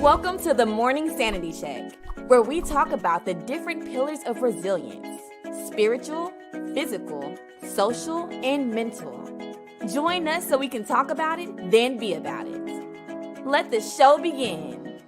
Welcome to the Morning Sanity Check, where we talk about the different pillars of resilience: spiritual, physical, social, and mental. Join us so we can talk about it, then be about it. Let the show begin.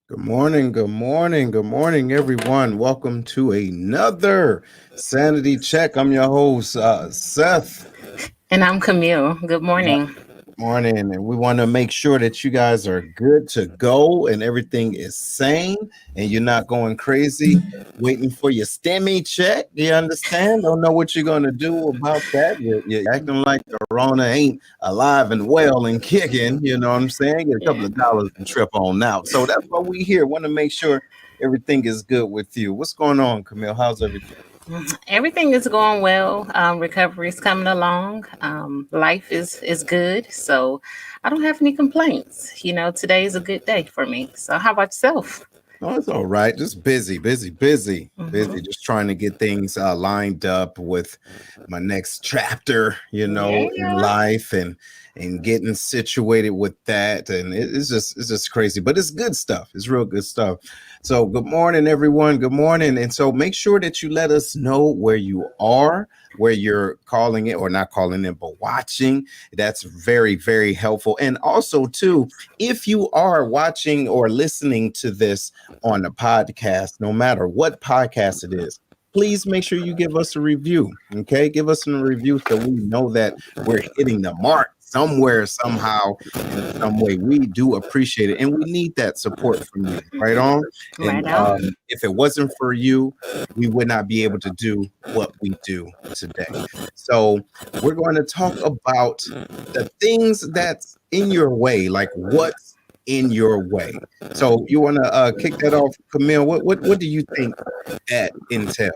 Good morning, everyone. Welcome to another Sanity Check. I'm your host, Seth. And I'm Camille. Good morning. Morning, and we want to make sure that you guys are good to go and everything is sane and you're not going crazy waiting for your STEMI check. You understand? Don't know what you're going to do about that. You're acting like the Corona ain't alive and well and kicking. You know what I'm saying? Get a couple of dollars and trip on out. So that's why we here. Want to make sure everything is good with you. What's going on, Camille? How's everything? Everything is going well. Recovery is coming along. Life is good. So I don't have any complaints. Today is a good day for me. So how about yourself? Oh, it's all right. Just busy. Just trying to get things lined up with my next chapter, in life and getting situated with that. And it's just crazy, but it's good stuff. It's real good stuff. So good morning, everyone. Good morning. And so make sure that you let us know where you are, where you're calling it or not calling it, but watching. That's very, very helpful. And also, too, if you are watching or listening to this on a podcast, no matter what podcast it is, please make sure you give us a review. Okay, give us a review so we know that we're hitting the mark somewhere, somehow, in some way. We do appreciate it, and we need that support from you. Right on. And if it wasn't for you, we would not be able to do what we do today. So we're going to talk about the things that's in your way, like what's in your way. So you want to kick that off, Camille? What do you think that entails?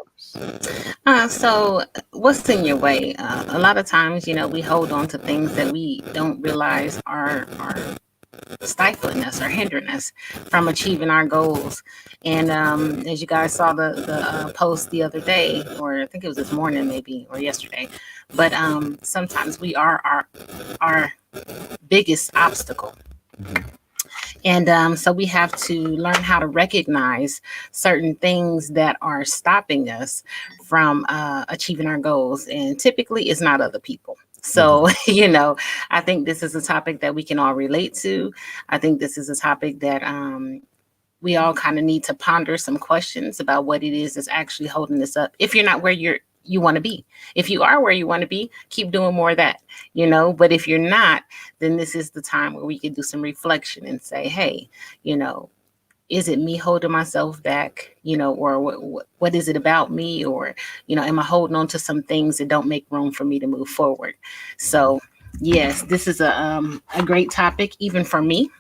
So what's in your way? A lot of times, we hold on to things that we don't realize are stifling us or hindering us from achieving our goals. And as you guys saw the post the other day, or I think it was this morning maybe, or yesterday, but sometimes we are our biggest obstacle. Mm-hmm. And so we have to learn how to recognize certain things that are stopping us from achieving our goals. And typically it's not other people. So, I think this is a topic that we can all relate to. I think this is a topic that we all kind of need to ponder some questions about what it is that's actually holding us up. If you're not where you want to be. If you are where you want to be, keep doing more of that, but if you're not, then this is the time where we can do some reflection and say, hey, is it me holding myself back, or what is it about me? Or, am I holding on to some things that don't make room for me to move forward? So yes, this is a great topic, even for me.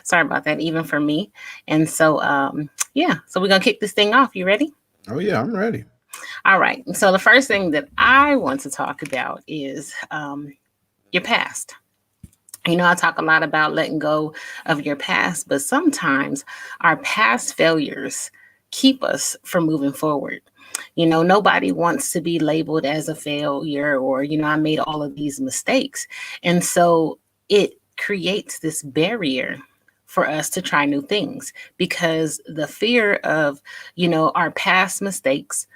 Sorry about that. Even for me. And so, so we're going to kick this thing off. You ready? Oh yeah, I'm ready. All right. So the first thing that I want to talk about is your past. I talk a lot about letting go of your past, but sometimes our past failures keep us from moving forward. Nobody wants to be labeled as a failure or, I made all of these mistakes. And so it creates this barrier for us to try new things because the fear of, our past mistakes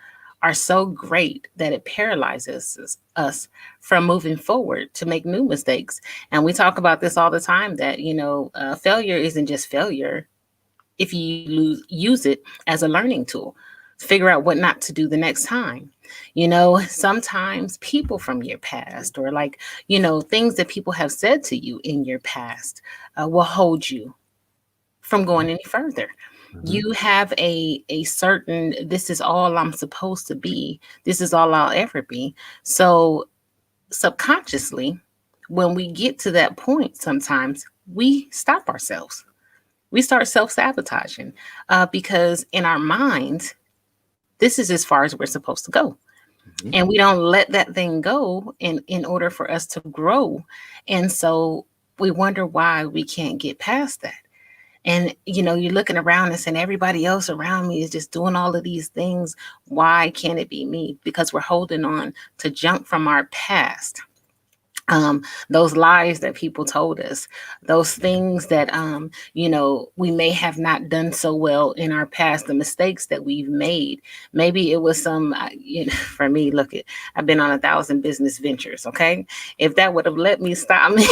are so great that it paralyzes us from moving forward to make new mistakes. And we talk about this all the time that, failure isn't just failure if you use it as a learning tool. Figure out what not to do the next time. Sometimes people from your past or things that people have said to you in your past will hold you from going any further. Mm-hmm. You have a certain, this is all I'm supposed to be. This is all I'll ever be. So subconsciously, when we get to that point, sometimes we stop ourselves. We start self-sabotaging because in our minds, this is as far as we're supposed to go. Mm-hmm. And we don't let that thing go in order for us to grow. And so we wonder why we can't get past that. And, you're looking around and saying, everybody else around me is just doing all of these things. Why can't it be me? Because we're holding on to junk from our past. those lies that people told us, those things that we may have not done so well in our past, the mistakes that we've made. Maybe it was some for me, look it, I've been on 1,000 business ventures. Okay, if that would have let me stop me,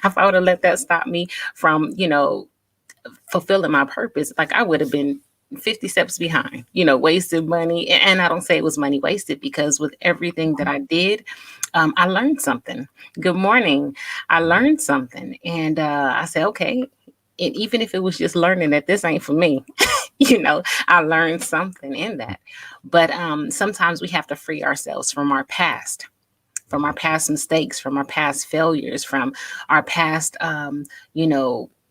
if I would have let that stop me from fulfilling my purpose, like I would have been 50 steps behind, wasted money. And I don't say it was money wasted, because with everything that I did, I learned something. Good morning. I learned something. And I said, okay. And even if it was just learning that this ain't for me, I learned something in that. But sometimes we have to free ourselves from our past, mistakes, from our past failures, from our past,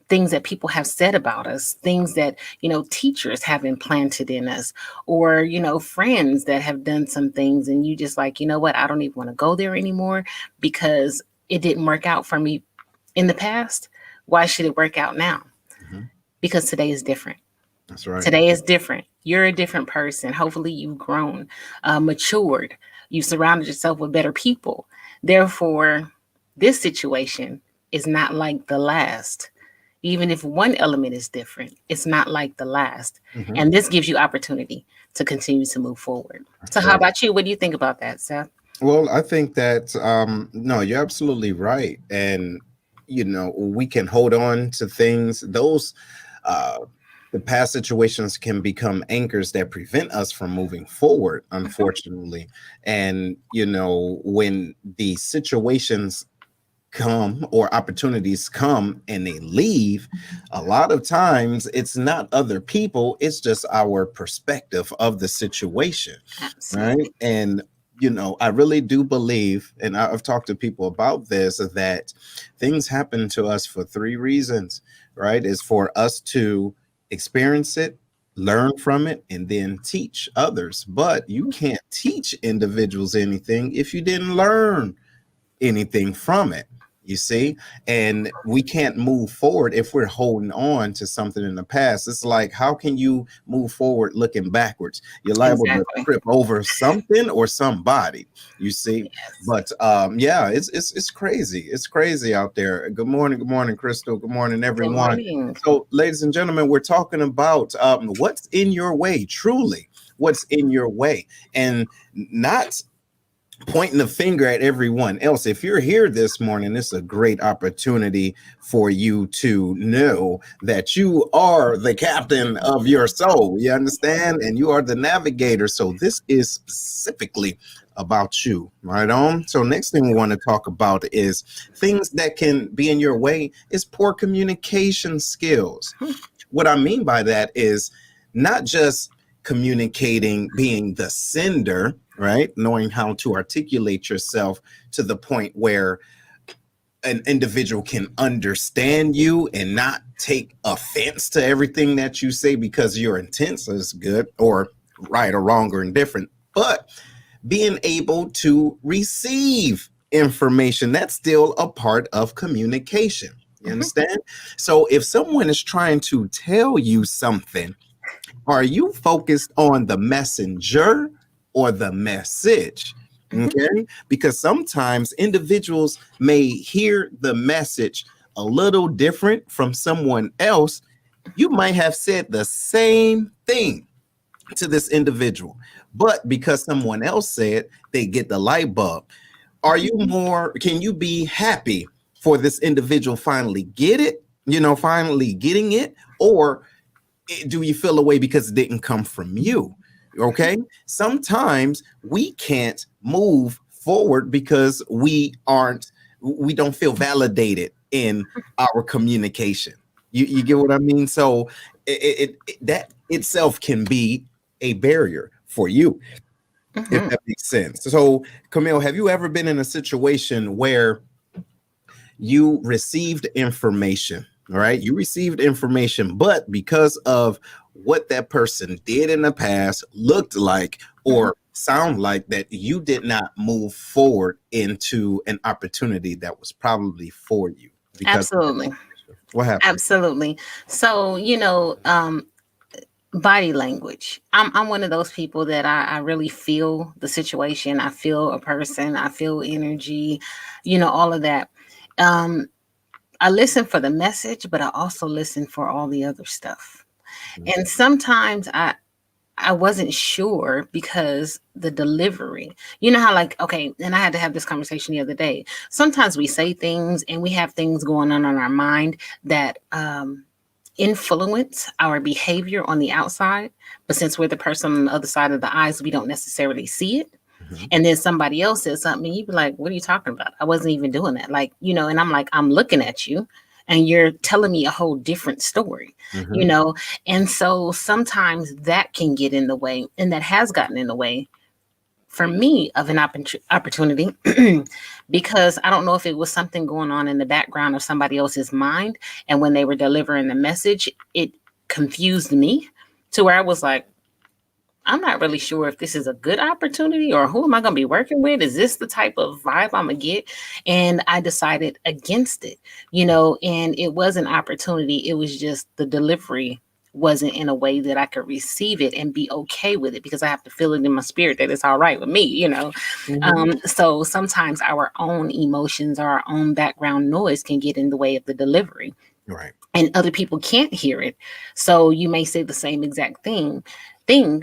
things that people have said about us, things that, teachers have implanted in us, or, friends that have done some things. And you just like, you know what, I don't even want to go there anymore because it didn't work out for me in the past. Why should it work out now? Mm-hmm. Because today is different. That's right. Today is different. You're a different person. Hopefully you've grown, matured. You surrounded yourself with better people. Therefore, this situation is not like the last. Even if one element is different, it's not like the last. Mm-hmm. And this gives you opportunity to continue to move forward. That's So right. how about you? What do you think about that, Seth? Well, I think that no, you're absolutely right. And we can hold on to things. Those the past situations can become anchors that prevent us from moving forward, unfortunately. And when the situations come or opportunities come and they leave, a lot of times it's not other people, it's just our perspective of the situation. Absolutely. Right. And I really do believe, and I've talked to people about this, that things happen to us for three reasons. Right. Is for us to experience it, learn from it, and then teach others. But you can't teach individuals anything if you didn't learn anything from it, you see. And we can't move forward if we're holding on to something in the past. It's like, how can you move forward looking backwards? You're liable to Exactly. trip over something or somebody, you see. Yes. But yeah, it's crazy. It's crazy out there. Good morning, Crystal. Good morning, everyone. Good morning. So ladies and gentlemen, we're talking about what's in your way, truly what's in your way, and not pointing the finger at everyone else. If you're here this morning, it's a great opportunity for you to know that you are the captain of your soul. You understand? And you are the navigator. So this is specifically about you, right on. So next thing we want to talk about is things that can be in your way is poor communication skills. What I mean by that is not just communicating, being the sender, right? Knowing how to articulate yourself to the point where an individual can understand you and not take offense to everything that you say because your intent is good or right or wrong or indifferent, but being able to receive information, that's still a part of communication. You understand? So if someone is trying to tell you something, are you focused on the messenger or the message? Okay. Because sometimes individuals may hear the message a little different from someone else. You might have said the same thing to this individual, but because someone else said, they get the light bulb. Can you be happy for this individual finally finally getting it? Or do you feel away because it didn't come from you? Okay. Sometimes we can't move forward because we don't feel validated in our communication. You get what I mean? So that itself can be a barrier for you, if that makes sense. So Camille, have you ever been in a situation where you received information? All right. You received information, but because of what that person did in the past, looked like, or sound like, that you did not move forward into an opportunity that was probably for you. Absolutely. What happened? Absolutely. So, Body language. I'm one of those people that I really feel the situation. I feel a person. I feel energy, all of that. Um, I listen for the message, but I also listen for all the other stuff. Mhm. And sometimes I wasn't sure because the delivery, how, like, okay, and I had to have this conversation the other day. Sometimes we say things and we have things going on in our mind that influence our behavior on the outside. But since we're the person on the other side of the eyes, we don't necessarily see it. Mhm. And then somebody else says something and you'd be like, what are you talking about? I wasn't even doing that. Like, and I'm like, I'm looking at you and you're telling me a whole different story, you Mhm. know? And so sometimes that can get in the way, and that has gotten in the way for me of an opportunity because I don't know if it was something going on in the background of somebody else's mind. And when they were delivering the message, it confused me to where I was like, I'm not really sure if this is a good opportunity or who am I going to be working with? Is this the type of vibe I'm going to get? And I decided against it, and it was an opportunity. It was just the delivery wasn't in a way that I could receive it and be okay with it because I have to feel it in my spirit that it's all right with me. Mhm. So sometimes our own emotions or our own background noise can get in the way of the delivery Right. and other people can't hear it. So you may say the same exact thing,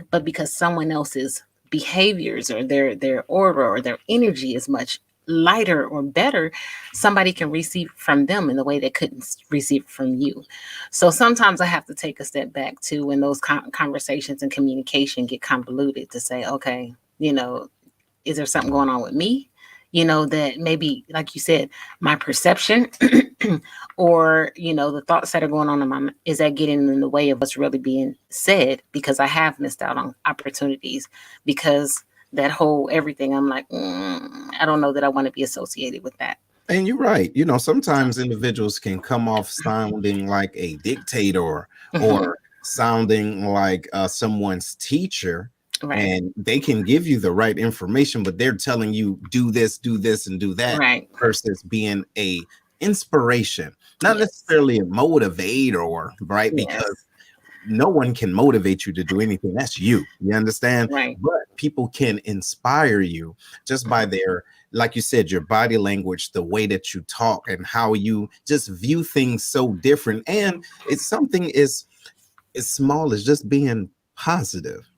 but because someone else's behaviors or their aura or their energy is much lighter or better, somebody can receive from them in the way they couldn't receive from you. So sometimes I have to take a step back too when those conversations and communication get convoluted to say, okay, is there something going on with me? That maybe, like you said, my perception or, the thoughts that are going on in my mind, is that getting in the way of what's really being said because I have missed out on opportunities because that whole everything, I'm like, I don't know that I want to be associated with that. And you're right. Sometimes individuals can come off sounding like a dictator Mhm. or sounding like someone's teacher, Right. and they can give you the right information, but they're telling you do this, and do that Right. versus being a inspiration, not Yes. necessarily a motivator, right? Because Yes. no one can motivate you to do anything. That's you. You understand? Right. But people can inspire you just by their, like you said, your body language, the way that you talk, and how you just view things so different. And it's something as small as just being positive,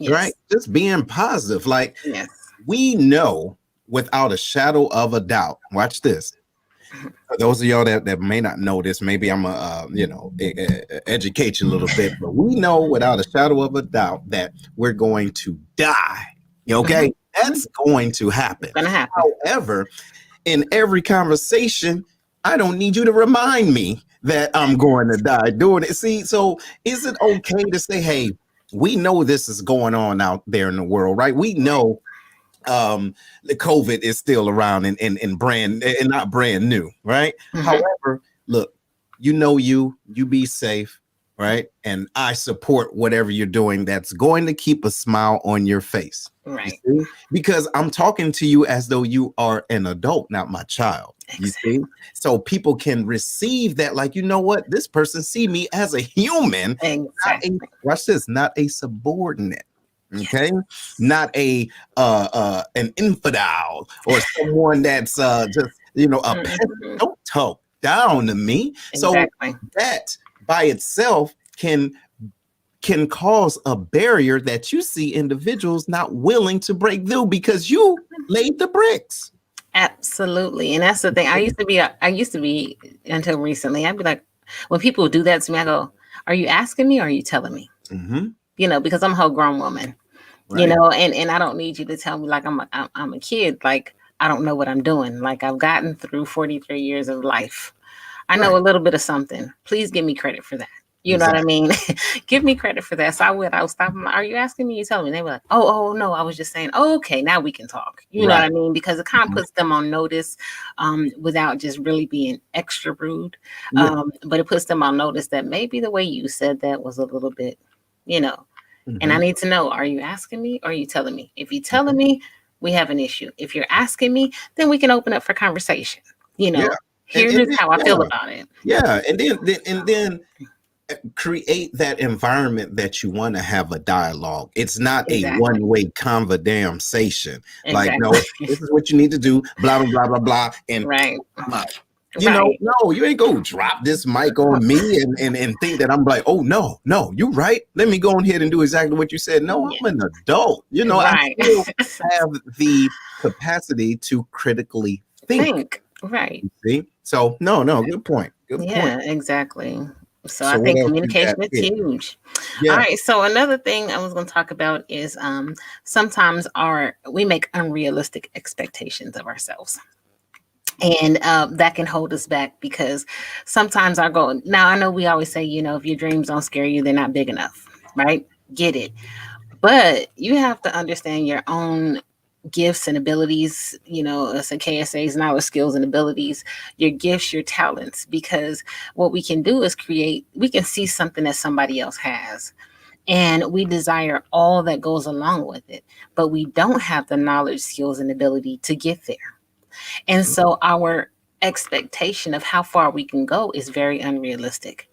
right? Yes. Just being positive. Like, Yes. we know without a shadow of a doubt. Watch this. For those of y'all that may not know this, maybe I'm educate you a little bit, but we know without a shadow of a doubt that we're going to die. Mhm. Okay, that's going to happen. It's gonna happen. However, in every conversation, I don't need you to remind me that I'm going to die doing it. See, so is it okay to say, hey, we know this is going on out there in the world, right? We know the COVID is still around and brand and not brand new, right? Mhm. However, look, you be safe, right? And I support whatever you're doing that's going to keep a smile on your face. You Right. see? Because I'm talking to you as though you are an adult, not my child. You see? Exactly. So people can receive that, like, you know what? This person see me as a human, not a, Exactly. watch this, not a subordinate. Okay, Yes. not a an infidel or someone that's just a peasant. Mhm. Don't talk down to me. So Exactly. that by itself can cause a barrier that you see individuals not willing to break through because you laid the bricks. Absolutely. And that's the thing. I used to be until recently. I'd be like, when people do that to me, I go, are you asking me or are you telling me? Hmm. Because I'm a whole grown woman, Right. and I don't need you to tell me like I'm a kid. Like, I don't know what I'm doing. Like, I've gotten through 43 years of life. I know Right. a little bit of something. Please give me credit for that. You know what I Exactly. mean? Give me credit for that. So I would stop them. Are you asking me? You telling me? They were like, oh, no. I was just saying, oh, okay, now we can talk. You know what Right. I mean? Because it kind of puts them on notice without just really being extra rude. Yeah. But it puts them on notice that maybe the way you said that was a little bit, you know, and I Hmm. need to know, are you asking me or are you telling me? If you're telling me, we have an issue. If you're asking me, then we can open up for conversation. You Yeah. know, And here's then, how I yeah. feel about it. Yeah. And then create that environment that you want to have a dialogue. It's not a Exactly. one-way conversation. Like, Exactly. no, this is what you need to do, blah, blah, blah, blah, blah. And Right. I'm out. Right. No, you ain't gonna drop this mic on me and think that I'm like, oh no, you right. Let me go ahead and do exactly what you said. No, Yeah. I'm an adult. I Right. still have the capacity to critically think. Right. See? So no, good point. Good point. Yeah, exactly. So I So what think else you got communication is here? huge. All Yeah. right. So another thing I was going to talk about is sometimes we make unrealistic expectations of ourselves. And that can hold us back because sometimes our goal. Now I know we always say, if your dreams don't scare you, they're not big enough, right? Get it. But you have to understand your own gifts and abilities, as a KSA's knowledge, skills, and abilities, your gifts, your talents, because what we can do is we can see something that somebody else has. And we desire all that goes along with it, but we don't have the knowledge, skills, and ability to get there. And so our expectation of how far we can go is very unrealistic.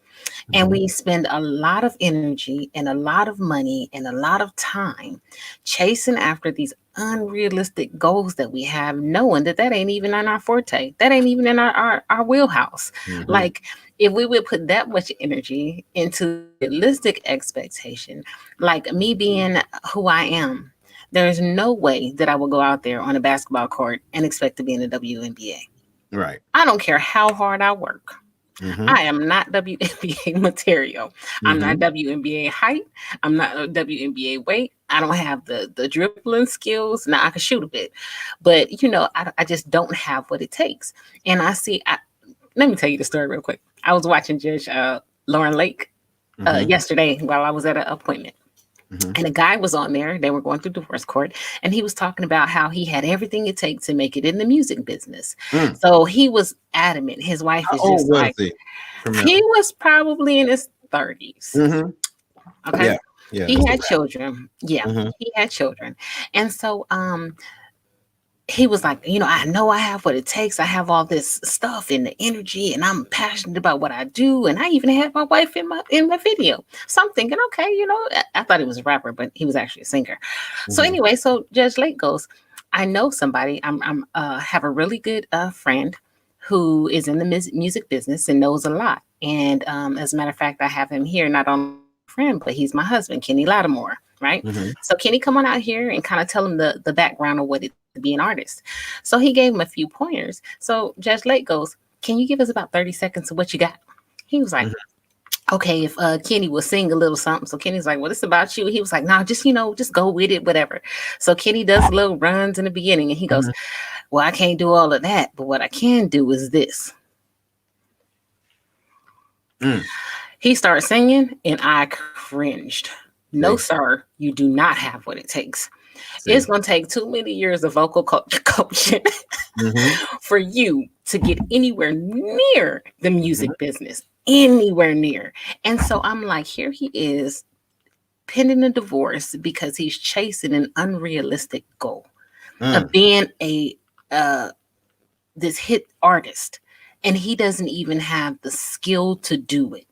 And we spend a lot of energy and a lot of money and a lot of time chasing after these unrealistic goals that we have, knowing that ain't even in our forte. That ain't even in our wheelhouse. Mhm. Like, if we would put that much energy into realistic expectation, like me being who I am, there's no way that I will go out there on a basketball court and expect to be in the WNBA. Right. I don't care how hard I work. Mhm. I am not WNBA material. I'm not Mhm. WNBA height. I'm not WNBA weight. I don't have the dribbling skills. Now I can shoot a bit, but I just don't have what it takes. And let me tell you the story real quick. I was watching Judge Lauren Lake Mhm. yesterday while I was at an appointment. Mhm. And a guy was on there. They were going through divorce court, and he was talking about how he had everything it takes to make it in the music business. Mm. So he was adamant. His wife How is old just was like, he? he was probably in his 30s. Mhm. Okay. Yeah. He That's had children. Yeah, Mhm. he had children. And so he was like, I know I have what it takes. I have all this stuff and the energy, and I'm passionate about what I do. And I even had my wife in my video. So I'm thinking, okay, I thought he was a rapper, but he was actually a singer. So Mhm. anyway, so Judge Lake goes, I know somebody. I'm have a really good friend who is in the music business and knows a lot. And as a matter of fact, I have him here, not only a friend, but he's my husband, Kenny Lattimore. Right. Mhm. So Kenny, come on out here and kind of tell him the background of what it to be an artist. So he gave him a few pointers. So Judge Lake goes, can you give us about 30 seconds of what you got? He was like, Mhm. okay, if Kenny will sing a little something. So Kenny's like, well, it's about you. He was like, no, just, just go with it, whatever. So Kenny does little runs in the beginning, and he goes, Mhm. well, I can't do all of that, but what I can do is this. Mm. He started singing, and I cringed. No, See. sir, you do not have what it takes. See. It's going to take too many years of vocal coaching Mhm. for you to get anywhere near the Mhm. music business, anywhere near. And so I'm like, here he is pending a divorce because he's chasing an unrealistic goal of Mm. being this hit artist, and he doesn't even have the skill to do it.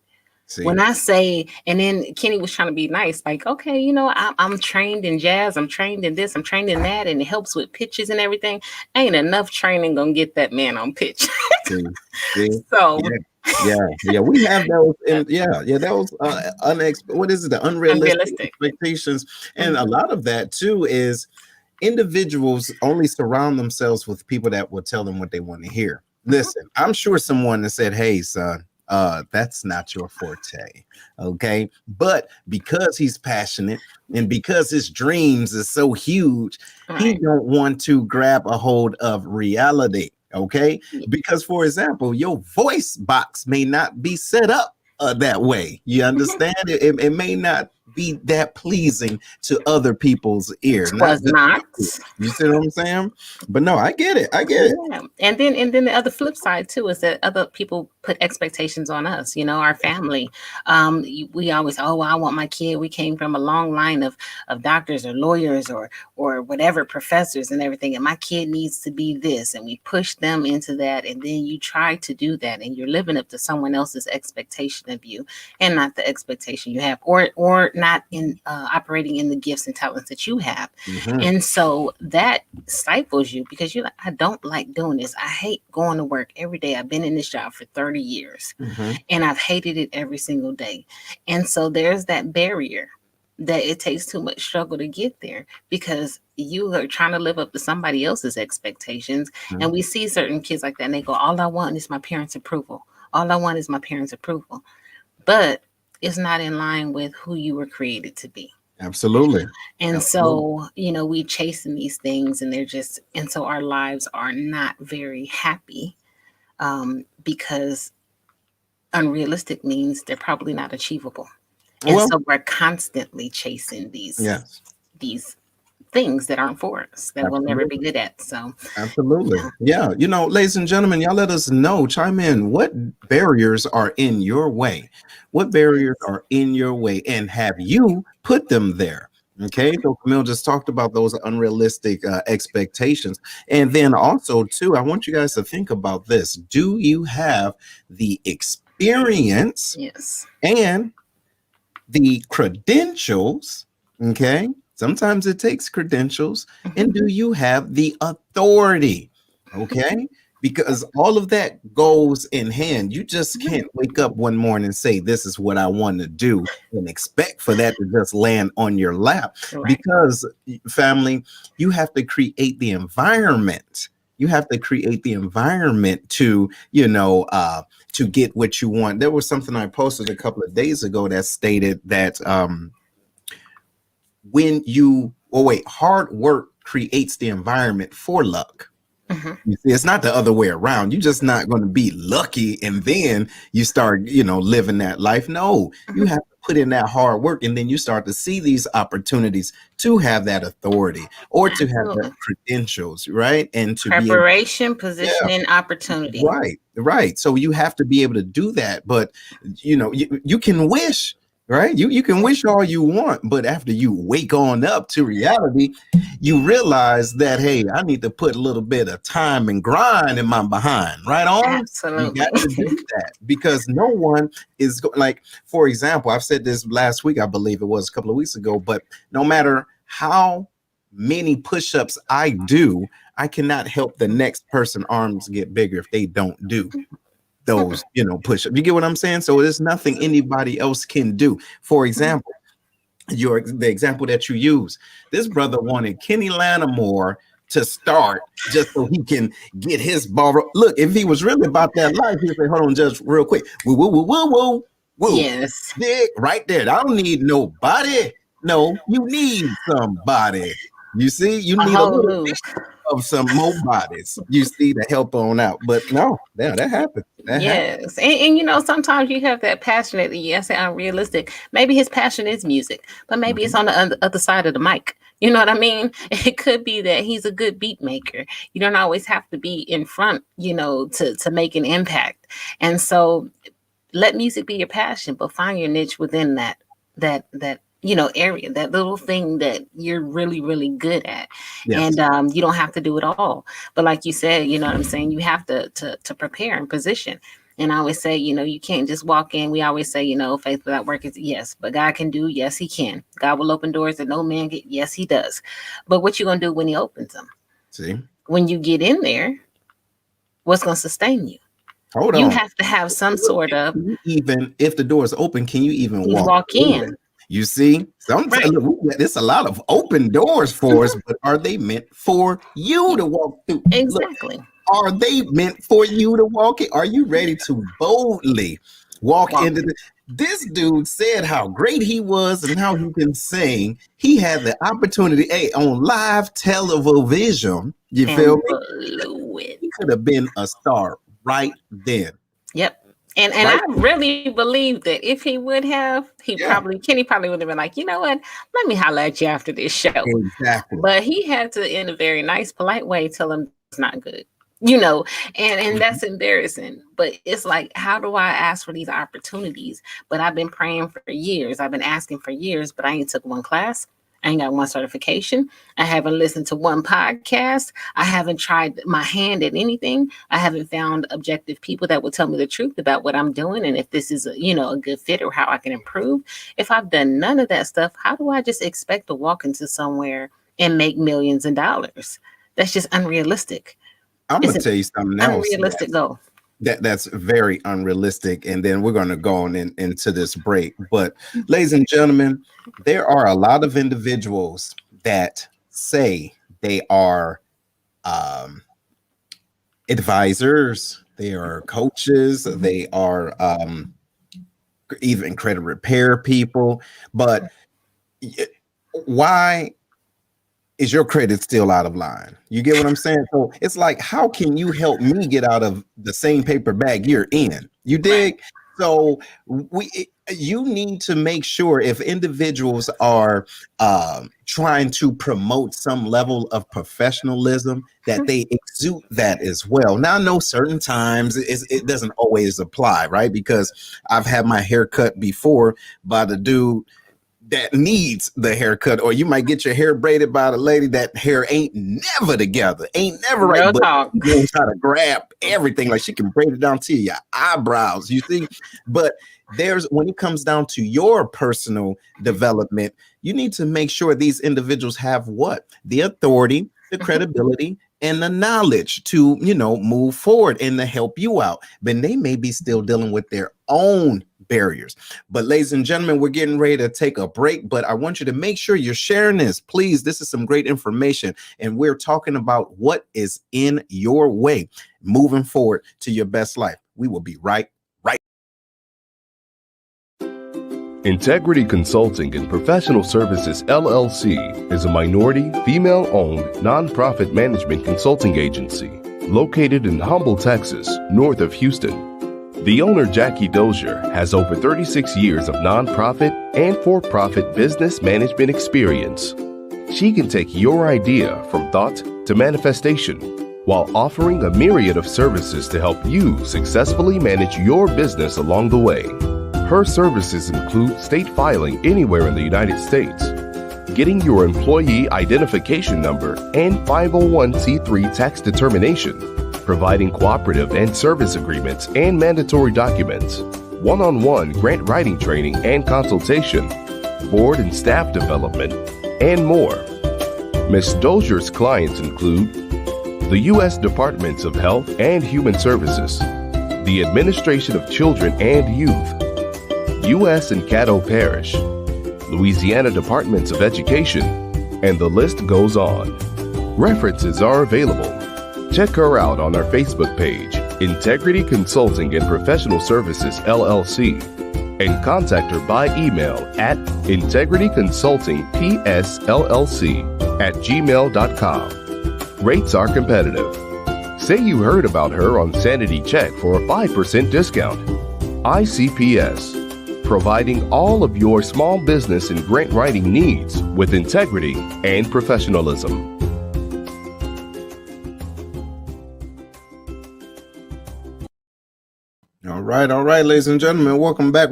See. When I say, and then Kenny was trying to be nice, like, okay, I'm trained in jazz, I'm trained in this, I'm trained in that, and it helps with pitches and everything. Ain't enough training gonna get that man on pitch. See. So Yeah. We have those, and those what is it? The unrealistic unrealistic. expectations, and a lot of that too is individuals only surround themselves with people that will tell them what they want to hear. Listen, I'm sure someone that said, "Hey, son, that's not your forte." Okay, but because he's passionate and because his dreams is so huge, he Right. don't want to grab a hold of reality. Okay, because for example, your voice box may not be set up that way. You understand? It may not be that pleasing to other people's ear. Not Was just not. you see what I'm saying? But no, I get it. I get it. Yeah. And then the other flip side too is that other people put expectations on us, our family. We always, oh, I want my kid. We came from a long line of doctors or lawyers or whatever, professors and everything. And my kid needs to be this. And we push them into that. And then you try to do that and you're living up to someone else's expectation of you and not the expectation you have, or not in operating in the gifts and talents that you have. And so that stifles you because you're like, I don't like doing this. I hate going to work every day. I've been in this job for 30 years and I've hated it every single day. And so there's that barrier that it takes too much struggle to get there because you are trying to live up to somebody else's expectations. And we see certain kids like that and they go, all I want is my parents' approval. All I want is my parents' approval. But it's not in line with who you were created to be. Absolutely. And so, we chasing these things and and so our lives are not very happy because unrealistic means they're probably not achievable. And so we're constantly chasing these things that aren't for us, that we'll never be good at. So absolutely. Yeah. Ladies and gentlemen, y'all let us know, chime in, what barriers are in your way? What barriers are in your way? And have you put them there? Okay. So Camille just talked about those unrealistic expectations. And then also too, I want you guys to think about this. Do you have the experience and the credentials? Okay. Sometimes it takes credentials. And do you have the authority? Okay. Because all of that goes in hand. You just can't wake up one morning and say, this is what I want to do and expect for that to just land on your lap. Because, family, you have to create the environment. You have to create the environment to, to get what you want. There was something I posted a couple of days ago that stated that hard work creates the environment for luck. You see, it's not the other way around. You're just not going to be lucky and then you start, living that life. No, you have to put in that hard work and then you start to see these opportunities to have that authority or to have the credentials, right? And to preparation, positioning, opportunity. Right. So you have to be able to do that. But, you can wish. Right. You can wish all you want, but after you wake on up to reality, you realize that, hey, I need to put a little bit of time and grind in my behind. Right on. Absolutely. You got to do that because no one is like, for example, I've said this last week, I believe it was a couple of weeks ago, but no matter how many push-ups I do, I cannot help the next person arms get bigger if they don't do those, push up. You get what I'm saying? So there's nothing anybody else can do. For example, the example that you use, this brother wanted Kenny Lattimore to start just so he can get his ball. Look, if he was really about that life, he'd say, hold on, just real quick. Woo, woo, woo, woo, woo, woo. Yes. Dig right there. I don't need nobody. No, you need somebody. You see, you need a little bit of some more bodies, you see, to help on out. But no, that happened. Yes. And sometimes you have that passionate, I say unrealistic. Maybe his passion is music, but maybe it's on the other side of the mic. You know what I mean? It could be that he's a good beat maker. You don't always have to be in front, to make an impact. And so let music be your passion, but find your niche within that area, that little thing that you're really, really good at. Yes. And you don't have to do it all. But like you said, you know what I'm saying? You have to prepare and position. And I always say, you can't just walk in. We always say, faith without work is yes, but God can do. Yes, he can. God will open doors that no man get. Yes, he does. But what you going to do when he opens them? See, when you get in there, what's going to sustain you? Hold on. You have to have some sort of. Even if the door is open, can you even walk in? You see, sometimes there's a lot of open doors for us, but are they meant for you to walk through? Exactly. Look, are they meant for you to walk in? Are you ready to boldly walk into this dude said how great he was and how he can sing. He had the opportunity, on live television. You feel me? He could have been a star right then. Yep. And I really believe that if he would have, Kenny probably would have been like, you know what? Let me holler at you after this show. Exactly. But he had to, in a very nice, polite way, tell him it's not good. and that's embarrassing. But it's like, how do I ask for these opportunities? But I've been praying for years. I've been asking for years, but I ain't took one class. I ain't got one certification. I haven't listened to one podcast. I haven't tried my hand at anything. I haven't found objective people that will tell me the truth about what I'm doing and if this is a good fit or how I can improve. If I've done none of that stuff, how do I just expect to walk into somewhere and make millions of dollars? That's just unrealistic. I'm going to tell you something else. Unrealistic goal. That's very unrealistic. And then we're going to go on into this break. But ladies and gentlemen, there are a lot of individuals that say they are advisors, they are coaches, they are even credit repair people. But why is your credit still out of line? You get what I'm saying? So it's like, how can you help me get out of the same paper bag you're in? You dig? So you need to make sure if individuals are trying to promote some level of professionalism, that they exude that as well. Now, I know certain times it doesn't always apply, right? Because I've had my hair cut before by the dude that needs the haircut, or you might get your hair braided by the lady that hair ain't never together, ain't never right, but knows how to grab everything, like she can braid it down to your eyebrows, you see. But when it comes down to your personal development, you need to make sure these individuals have what? The authority, the credibility, and the knowledge to, move forward and to help you out. But they may be still dealing with their own barriers. But ladies and gentlemen, we're getting ready to take a break, but I want you to make sure you're sharing this. Please, this is some great information. And we're talking about what is in your way, moving forward to your best life. We will be right. Integrity Consulting and Professional Services, LLC, is a minority, female-owned, nonprofit management consulting agency located in Humble, Texas, north of Houston. The owner, Jackie Dozier, has over 36 years of nonprofit and for-profit business management experience. She can take your idea from thought to manifestation while offering a myriad of services to help you successfully manage your business along the way. Her services include state filing anywhere in the United States, getting your employee identification number and 501c3 tax determination, providing cooperative and service agreements and mandatory documents, one-on-one grant writing training and consultation, board and staff development, and more. Ms. Dozier's clients include the U.S. Departments of Health and Human Services, the Administration of Children and Youth, U.S. and Caddo Parish, Louisiana Departments of Education, and the list goes on. References are available. Check her out on our Facebook page, Integrity Consulting and Professional Services, LLC, and contact her by email at integrityconsultingpsllc@gmail.com. Rates are competitive. Say you heard about her on Sanity Check for a 5% discount. ICPS, providing all of your small business and grant writing needs with integrity and professionalism. All right, ladies and gentlemen, welcome back,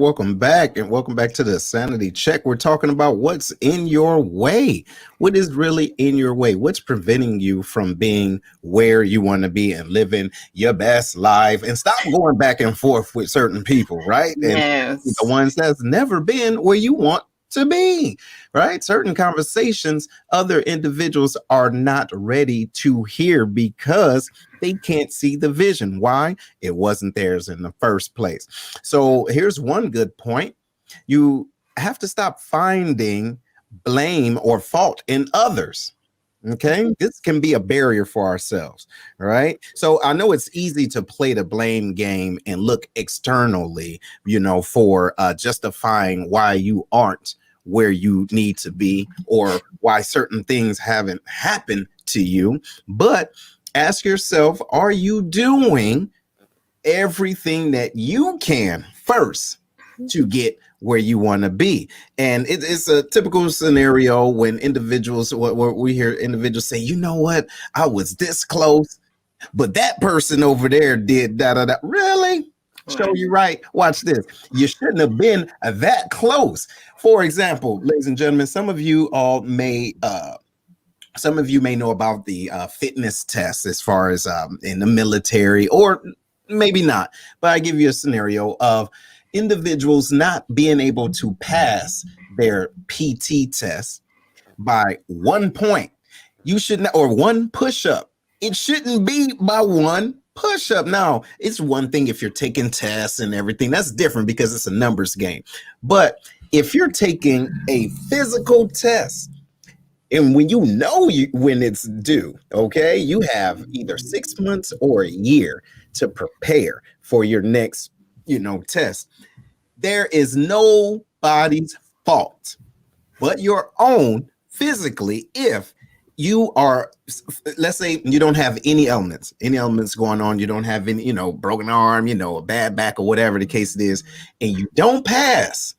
and welcome back to the Sanity Check. We're talking about what's in your way. What is really in your way? What's preventing you from being where you want to be and living your best life? And stop going back and forth with certain people, right? Yes. And the ones that's never been where you want to be, right? Certain conversations other individuals are not ready to hear because they can't see the vision. Why? It wasn't theirs in the first place. So here's one good point. You have to stop finding blame or fault in others. Okay, this can be a barrier for ourselves, right? So I know it's easy to play the blame game and look externally, for justifying why you aren't where you need to be or why certain things haven't happened to you. But ask yourself, are you doing everything that you can first to get where you want to be? And it's a typical scenario when individuals, where we hear individuals say, you know what, I was this close but that person over there did da da da. Really? Show Right. you right. Watch this. You shouldn't have been that close. For example, ladies and gentlemen, some of you may know about the fitness test as far as in the military, or maybe not. But I give you a scenario of individuals not being able to pass their PT test by 1 point. You shouldn't, or one push-up. It shouldn't be by one push-up. Now, it's one thing if you're taking tests and everything. That's different because it's a numbers game. But if you're taking a physical test, and when when it's due, okay, you have either 6 months or a year to prepare for your next, test. There is nobody's fault but your own physically if you are, let's say you don't have any elements going on, you don't have any, broken arm, a bad back or whatever the case it is, and you don't pass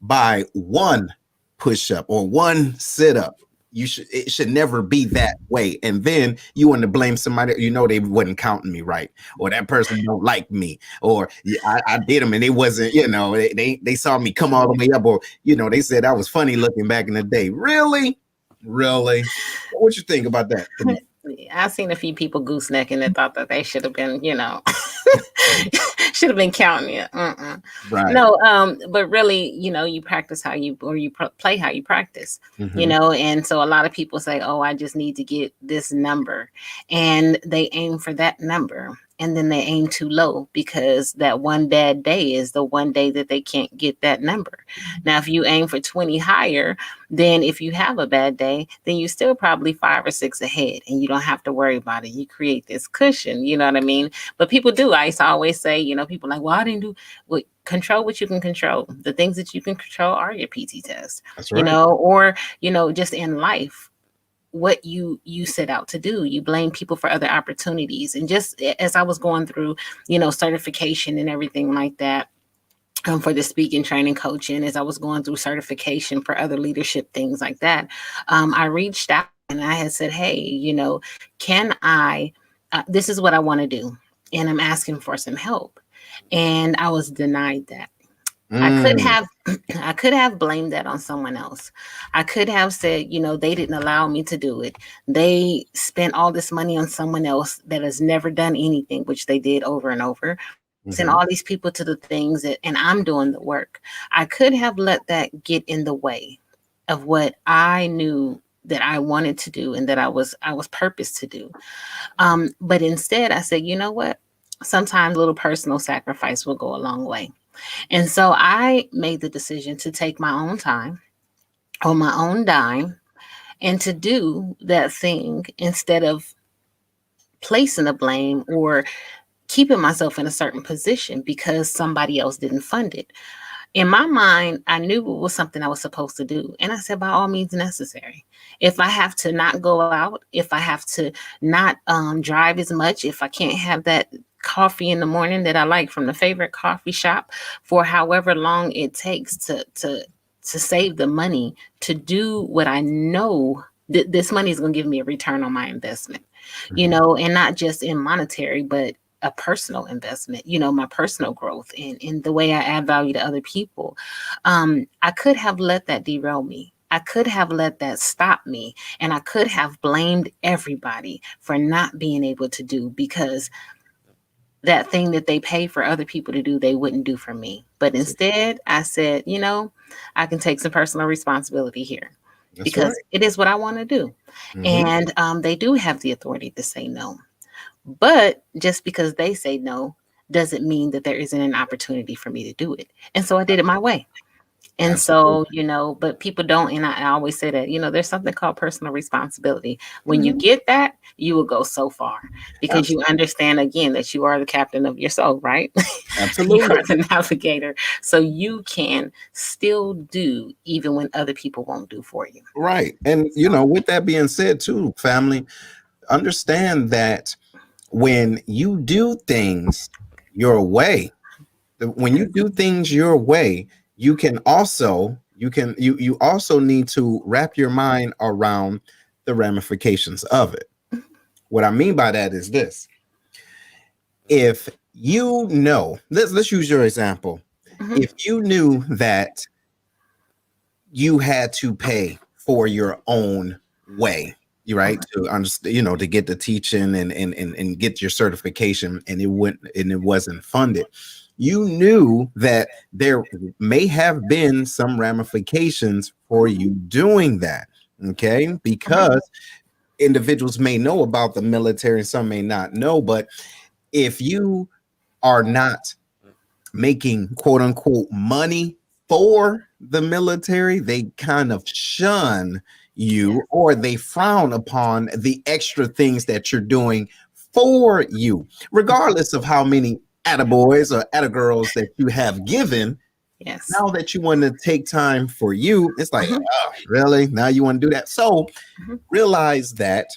by one push-up or one sit-up. It should never be that way. And then you want to blame somebody, they wasn't counting me right, or that person don't like me, or I did them and they wasn't, they saw me come all the way up, or they said I was funny looking back in the day. Really what you think about that? I've seen a few people goosenecking that thought that they should have been, should have been counting it. Right. No, but really, you practice how you, or you play how you practice, and so a lot of people say, oh, I just need to get this number, and they aim for that number. And then they aim too low because that one bad day is the one day that they can't get that number. Now, if you aim for 20 higher, then if you have a bad day, then you're still probably 5 or 6 ahead and you don't have to worry about it. You create this cushion, you know what I mean? But people do. I used to always say, people like, well, I didn't do what. Control what you can control. The things that you can control are your PT test, That's right. or, just in life. What you set out to do. You blame people for other opportunities. And just as I was going through, certification and everything like that, for the speaking, training, coaching, as I was going through certification for other leadership things like that, I reached out and I had said, hey, can I, this is what I want to do. And I'm asking for some help. And I was denied that. I could have blamed that on someone else. I could have said, they didn't allow me to do it. They spent all this money on someone else that has never done anything, which they did over and over. Send all these people to the things and I'm doing the work. I could have let that get in the way of what I knew that I wanted to do and that I was purposed to do. But instead I said, you know what? Sometimes a little personal sacrifice will go a long way. And so I made the decision to take my own time on my own dime and to do that thing instead of placing the blame or keeping myself in a certain position because somebody else didn't fund it. In my mind, I knew it was something I was supposed to do. And I said, by all means necessary. If I have to not go out, if I have to not drive as much, if I can't have that coffee in the morning that I like from the favorite coffee shop for however long it takes to save the money to do what I know this money is going to give me a return on my investment, and not just in monetary, but a personal investment, my personal growth and the way I add value to other people. I could have let that derail me. I could have let that stop me, and I could have blamed everybody for not being able to do, because that thing that they pay for other people to do, they wouldn't do for me. But instead, I said, I can take some personal responsibility here. That's because it is what I want to do. And they do have the authority to say no. But just because they say no doesn't mean that there isn't an opportunity for me to do it. And so I did it my way. And Absolutely. So, but people don't, and I always say that, there's something called personal responsibility. When you get that, you will go so far because Absolutely. You understand, again, that you are the captain of your soul, right? Absolutely. You are the navigator. So you can still do even when other people won't do for you. Right. And, with that being said, too, family, understand that when you do things your way, you also need to wrap your mind around the ramifications of it. What I mean by that is this. if you know, let's use your example. Mhm. If you knew that you had to pay for your own way, you right, to understand, to get the teaching and get your certification, and it wasn't funded, you knew that there may have been some ramifications for you doing that. Okay, because individuals may know about the military and some may not know, but if you are not making quote unquote money for the military, they kind of shun you or they frown upon the extra things that you're doing for you, regardless of how many attaboys or attagirls that you have given. Yes. Now that you want to take time for you, it's like, Mhm. oh, really? Now you want to do that? So Mhm. realize that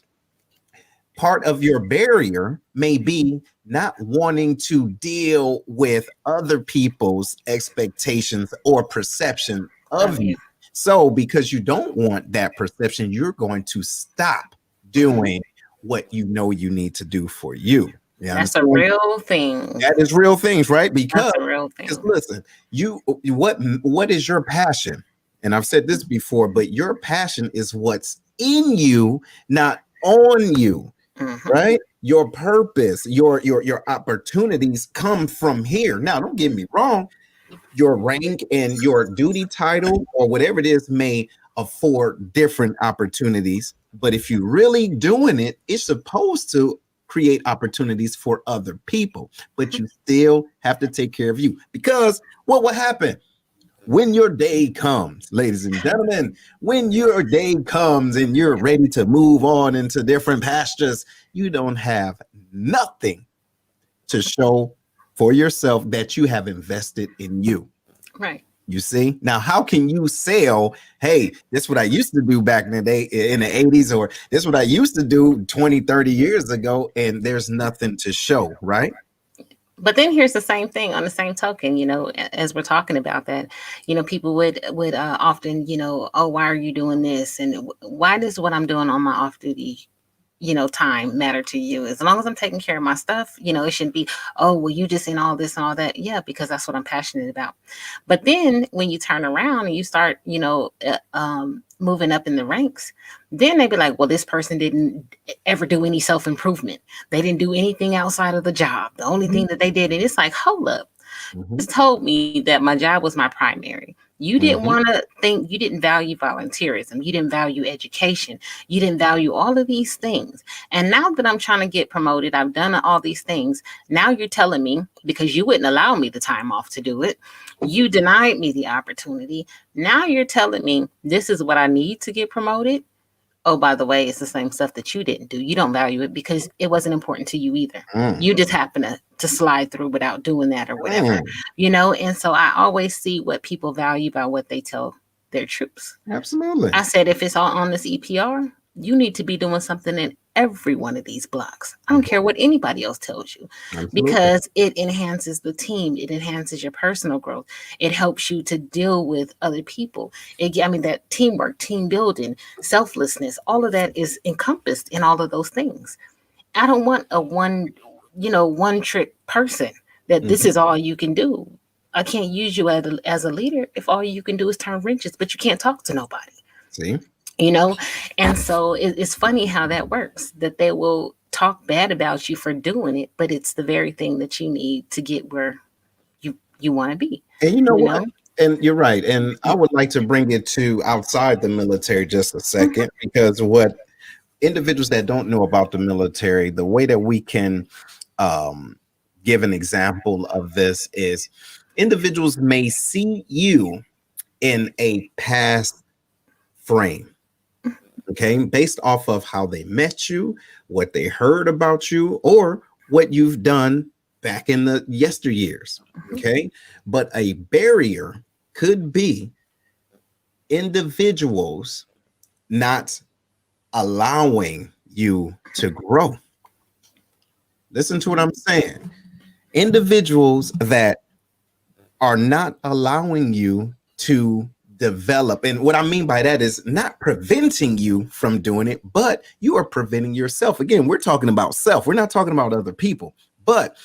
part of your barrier may be not wanting to deal with other people's expectations or perception of you. So, because you don't want that perception, you're going to stop doing what you know you need to do for you. Yeah, That's a real thing. that is real things, right? Because That's a real thing. listen, what is your passion? And I've said this before, but your passion is what's in you, not on you. Mhm. Right? Your purpose, your opportunities come from here. Now, don't get me wrong, your rank and your duty title or whatever it is may afford different opportunities, but if you're really doing it, it's supposed to create opportunities for other people, but you still have to take care of you, because what will happen when your day comes, ladies and gentlemen, when your day comes and you're ready to move on into different pastures, you don't have nothing to show for yourself that you have invested in you. Right. You see? Now, how can you sell, hey, this is what I used to do back in the day in the 80s, or this is what I used to do 20, 30 years ago, and there's nothing to show, right? But then here's the same thing on the same token, as we're talking about that, people would often, oh, why are you doing this? And why does what I'm doing on my off duty, time matter to you? As long as I'm taking care of my stuff, it shouldn't be, oh, well, you just in all this and all that. Yeah, because that's what I'm passionate about. But then when you turn around and you start, moving up in the ranks, then they'd be like, well, this person didn't ever do any self-improvement. They didn't do anything outside of the job. The only thing that they did, and it's like, hold up. Just told me that my job was my primary. You didn't want to think, you didn't value volunteerism. You didn't value education. You didn't value all of these things. And now that I'm trying to get promoted, I've done all these things. Now you're telling me, because you wouldn't allow me the time off to do it, you denied me the opportunity. Now you're telling me this is what I need to get promoted. Oh, by the way, it's the same stuff that you didn't do. You don't value it because it wasn't important to you either. You just happen to slide through without doing that or whatever, and so I always see what people value by what they tell their troops. Absolutely. I said, if it's all on this EPR, you need to be doing something in every one of these blocks. I don't care what anybody else tells you. Absolutely. Because it enhances the team. It enhances your personal growth. It helps you to deal with other people. That teamwork, team building, selflessness, all of that is encompassed in all of those things. I don't want a one trick person that this is all you can do. I can't use you as a leader if all you can do is turn wrenches, but you can't talk to nobody. See? And so it's funny how that works, that they will talk bad about you for doing it, but it's the very thing that you need to get where you want to be. And you know what? And you're right. And I would like to bring it to outside the military just a second, because what individuals that don't know about the military, the way that we can give an example of this is individuals may see you in a past frame. Okay, based off of how they met you, what they heard about you, or what you've done back in the yesteryears. Okay, but a barrier could be individuals not allowing you to grow. Listen to what I'm saying. Individuals that are not allowing you to develop. And what I mean by that is not preventing you from doing it, but you are preventing yourself. Again, we're talking about self. We're not talking about other people, But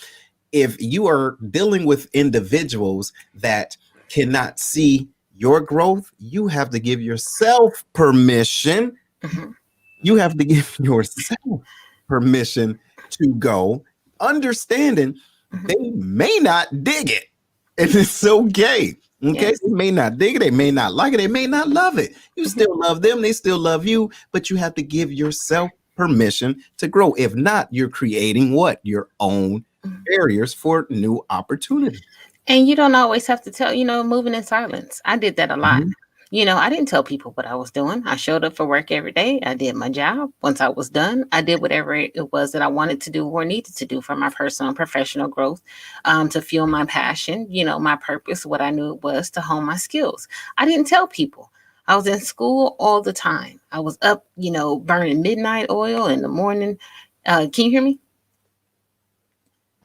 if you are dealing with individuals that cannot see your growth, you have to give yourself permission. Mhm. You have to give yourself permission to go, understanding Mhm. they may not dig it. And it's okay. Okay. Yes. They may not dig it. They may not like it. They may not love it. You Mhm. still love them. They still love you, but you have to give yourself permission to grow. If not, you're creating what? Your own Mhm. barriers for new opportunities. And you don't always have to tell, moving in silence. I did that a lot. Mhm. I didn't tell people what I was doing. I showed up for work every day. I did my job. Once I was done, I did whatever it was that I wanted to do or needed to do for my personal and professional growth, to fuel my passion, my purpose, what I knew it was to hone my skills. I didn't tell people. I was in school all the time. I was up, burning midnight oil in the morning. Can you hear me?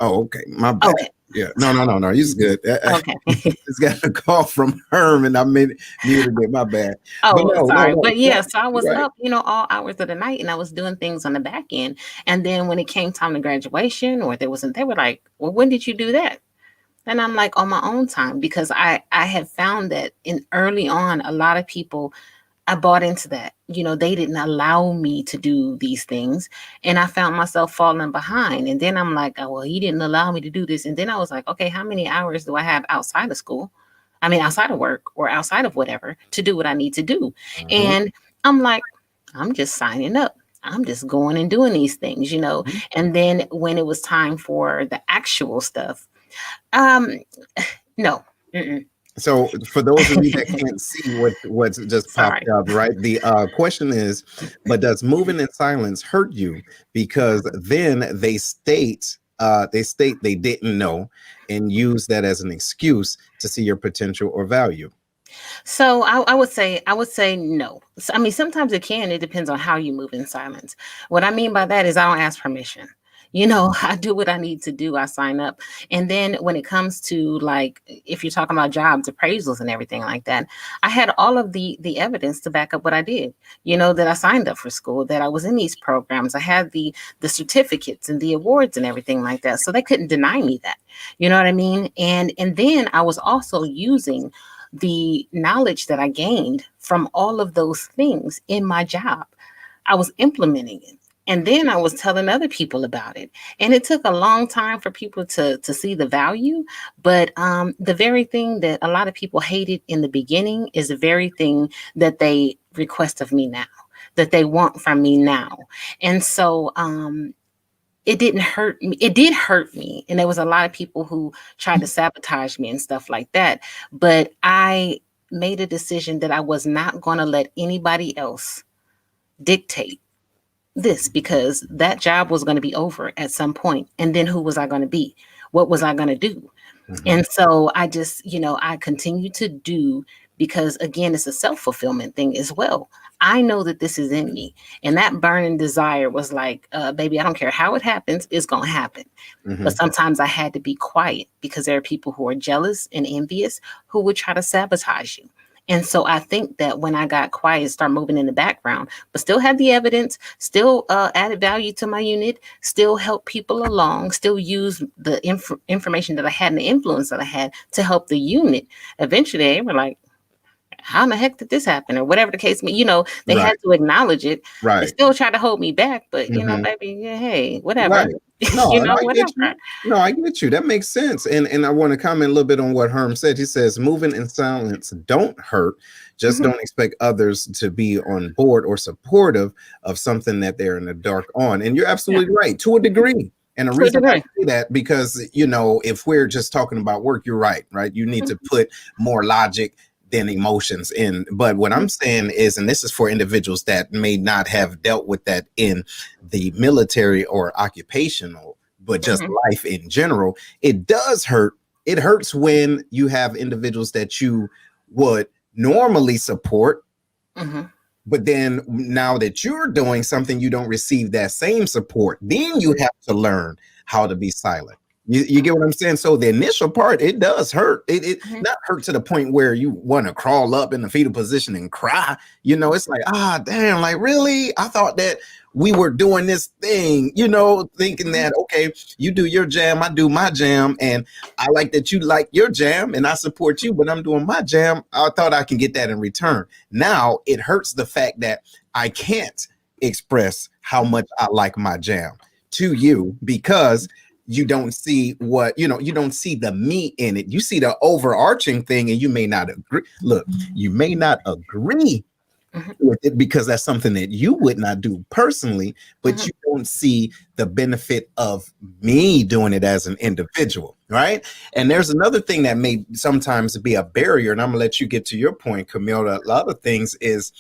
Oh, okay. My bad. Okay. Yeah. No. You're good. Okay. It's got a call from Herm and I muted it. My bad. Oh, But sorry. no. But yeah, so I was Right. up, all hours of the night and I was doing things on the back end. And then when it came time to graduation or they were like, well, when did you do that? And I'm like, on my own time, because I have found that in early on, a lot of people, I bought into that. They didn't allow me to do these things. And I found myself falling behind. And then I'm like, oh, well, he didn't allow me to do this. And then I was like, okay, how many hours do I have outside of school? I mean, outside of work or outside of whatever to do what I need to do. Mhm. And I'm like, I'm just signing up. I'm just going and doing these things, Mhm. And then when it was time for the actual stuff, no. Mm-mm. So for those of you that can't see what's just popped Sorry. up, right? The question is, but does moving in silence hurt you? Because then they state they didn't know and use that as an excuse to see your potential or value. So I would say no. I mean, sometimes it can. It depends on how you move in silence. What I mean by that is I don't ask permission. I do what I need to do. I sign up. And then when it comes to like, if you're talking about jobs, appraisals and everything like that, I had all of the evidence to back up what I did, that I signed up for school, that I was in these programs. I had the certificates and the awards and everything like that. So they couldn't deny me that. You know what I mean? And then I was also using the knowledge that I gained from all of those things in my job. I was implementing it. And then I was telling other people about it. And it took a long time for people to see the value. But the very thing that a lot of people hated in the beginning is the very thing that they request of me now, that they want from me now. And so it didn't hurt me. It did hurt me. And there was a lot of people who tried to sabotage me and stuff like that. But I made a decision that I was not going to let anybody else dictate this, because that job was going to be over at some point. And then who was I going to be? What was I going to do? Mhm. And so I just, I continue to do, because again, it's a self-fulfillment thing as well. I know that this is in me. And that burning desire was like, baby, I don't care how it happens, it's going to happen. Mhm. But sometimes I had to be quiet because there are people who are jealous and envious who would try to sabotage you. And so I think that when I got quiet, start moving in the background, but still had the evidence, still added value to my unit, still help people along, still use the information that I had and the influence that I had to help the unit. Eventually, they were like, how in the heck did this happen? Or whatever the case may, they Right. had to acknowledge it. They Right. still tried to hold me back, but Mhm. baby, yeah, hey, whatever. Right. No, and I get Whatever. you. No, I get you. That makes sense. And I want to comment a little bit on what Herm said. He says, moving in silence don't hurt. Just Mhm. don't expect others to be on board or supportive of something that they're in the dark on. And you're absolutely right, to a degree. And the To a reason I degree. say that, because, if we're just talking about work, you're right? You need to put more logic than emotions in. But what I'm saying is, and this is for individuals that may not have dealt with that in the military or occupational, but just Mhm. life in general, it does hurt. It hurts when you have individuals that you would normally support, Mhm. but then now that you're doing something, you don't receive that same support. Then you have to learn how to be silent. You get what I'm saying? So the initial part, it does hurt. It Mhm. not hurt to the point where you want to crawl up in the fetal position and cry. It's like, damn, like really? I thought that we were doing this thing, thinking that, okay, you do your jam, I do my jam, and I like that you like your jam and I support you, but I'm doing my jam. I thought I can get that in return. Now it hurts the fact that I can't express how much I like my jam to you because you don't see you don't see the meat in it. You see the overarching thing and you may not agree. Look, you may not agree with it because that's something that you would not do personally, but you don't see the benefit of me doing it as an individual, right? And there's another thing that may sometimes be a barrier, and I'm gonna let you get to your point, Camille. A lot of things is,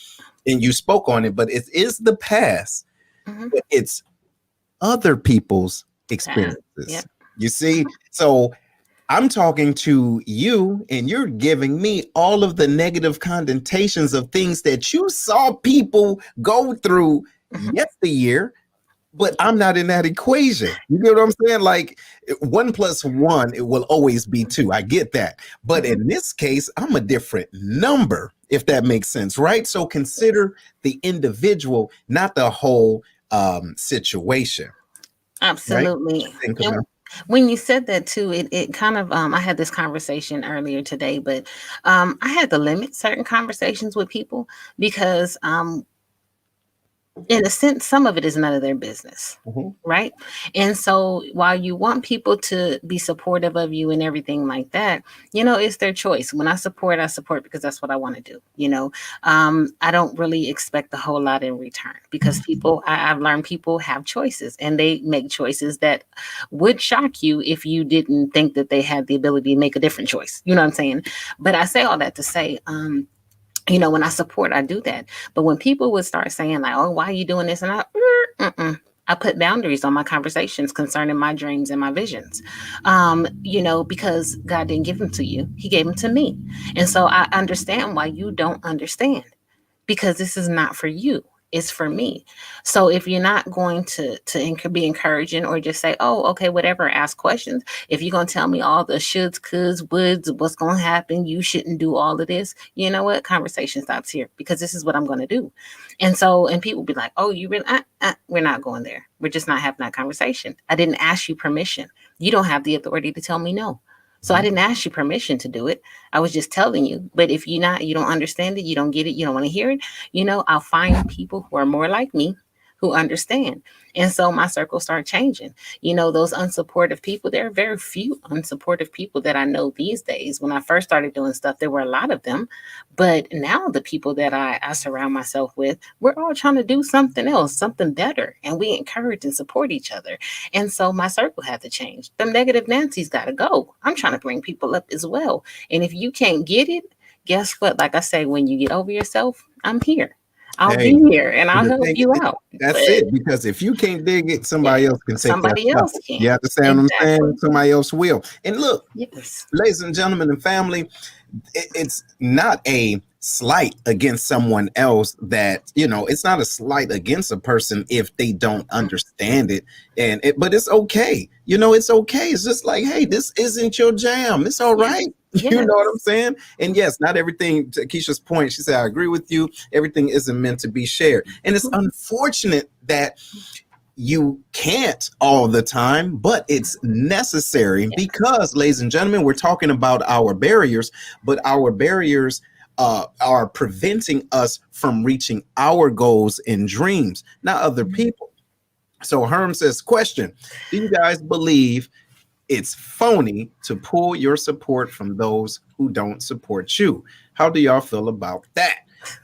and you spoke on it, but it is the past, but it's other people's experiences. Yep. You see, so I'm talking to you and you're giving me all of the negative connotations of things that you saw people go through yesteryear, but I'm not in that equation. You get what I'm saying? Like 1 + 1, it will always be 2. I get that. But in this case, I'm a different number, if that makes sense, right? So consider the individual, not the whole situation. Absolutely. Right? And when you said that too, it kind of I had this conversation earlier today, but I had to limit certain conversations with people because in a sense, some of it is none of their business, right? And so while you want people to be supportive of you and everything like that, it's their choice. When I support because that's what I want to do. I don't really expect a whole lot in return because I've learned people have choices and they make choices that would shock you if you didn't think that they had the ability to make a different choice. You know what I'm saying? But I say all that to say, when I support, I do that. But when people would start saying like, oh, why are you doing this? And I put boundaries on my conversations concerning my dreams and my visions, because God didn't give them to you. He gave them to me. And so I understand why you don't understand because this is not for you. It's for me. So if you're not going to be encouraging or just say, oh, okay, whatever, ask questions. If you're going to tell me all the shoulds, coulds, woulds, what's going to happen, you shouldn't do all of this. You know what? Conversation stops here because this is what I'm going to do. And people be like, oh, you really, we're not going there. We're just not having that conversation. I didn't ask you permission. You don't have the authority to tell me no. So I didn't ask you permission to do it. I was just telling you. But if you don't understand it, you don't get it, you don't want to hear it, I'll find people who are more like me who understand. And so my circle started changing. Those unsupportive people, there are very few unsupportive people that I know these days. When I first started doing stuff, there were a lot of them. But now the people that I surround myself with, we're all trying to do something else, something better. And we encourage and support each other. And so my circle had to change. Them negative Nancy's got to go. I'm trying to bring people up as well. And if you can't get it, guess what? Like I say, when you get over yourself, I'm here. I'll be here and I'll help you out. That's it. Because if you can't dig it, somebody else can take somebody that else stuff. can. You understand what I'm saying? Somebody else will. And look, yes, ladies and gentlemen and family, it's not a slight against someone else that, it's not a slight against a person if they don't understand it. But it's okay. It's okay. It's just like, hey, this isn't your jam. It's all right. Yes. You know what I'm saying? And yes, not everything, to Keisha's point, she said, I agree with you. Everything isn't meant to be shared. And it's unfortunate that you can't all the time, but it's necessary because, ladies and gentlemen, we're talking about our barriers, but our barriers are preventing us from reaching our goals and dreams, not other people. So Herm says, question, do you guys believe it's phony to pull your support from those who don't support you? How do y'all feel about that?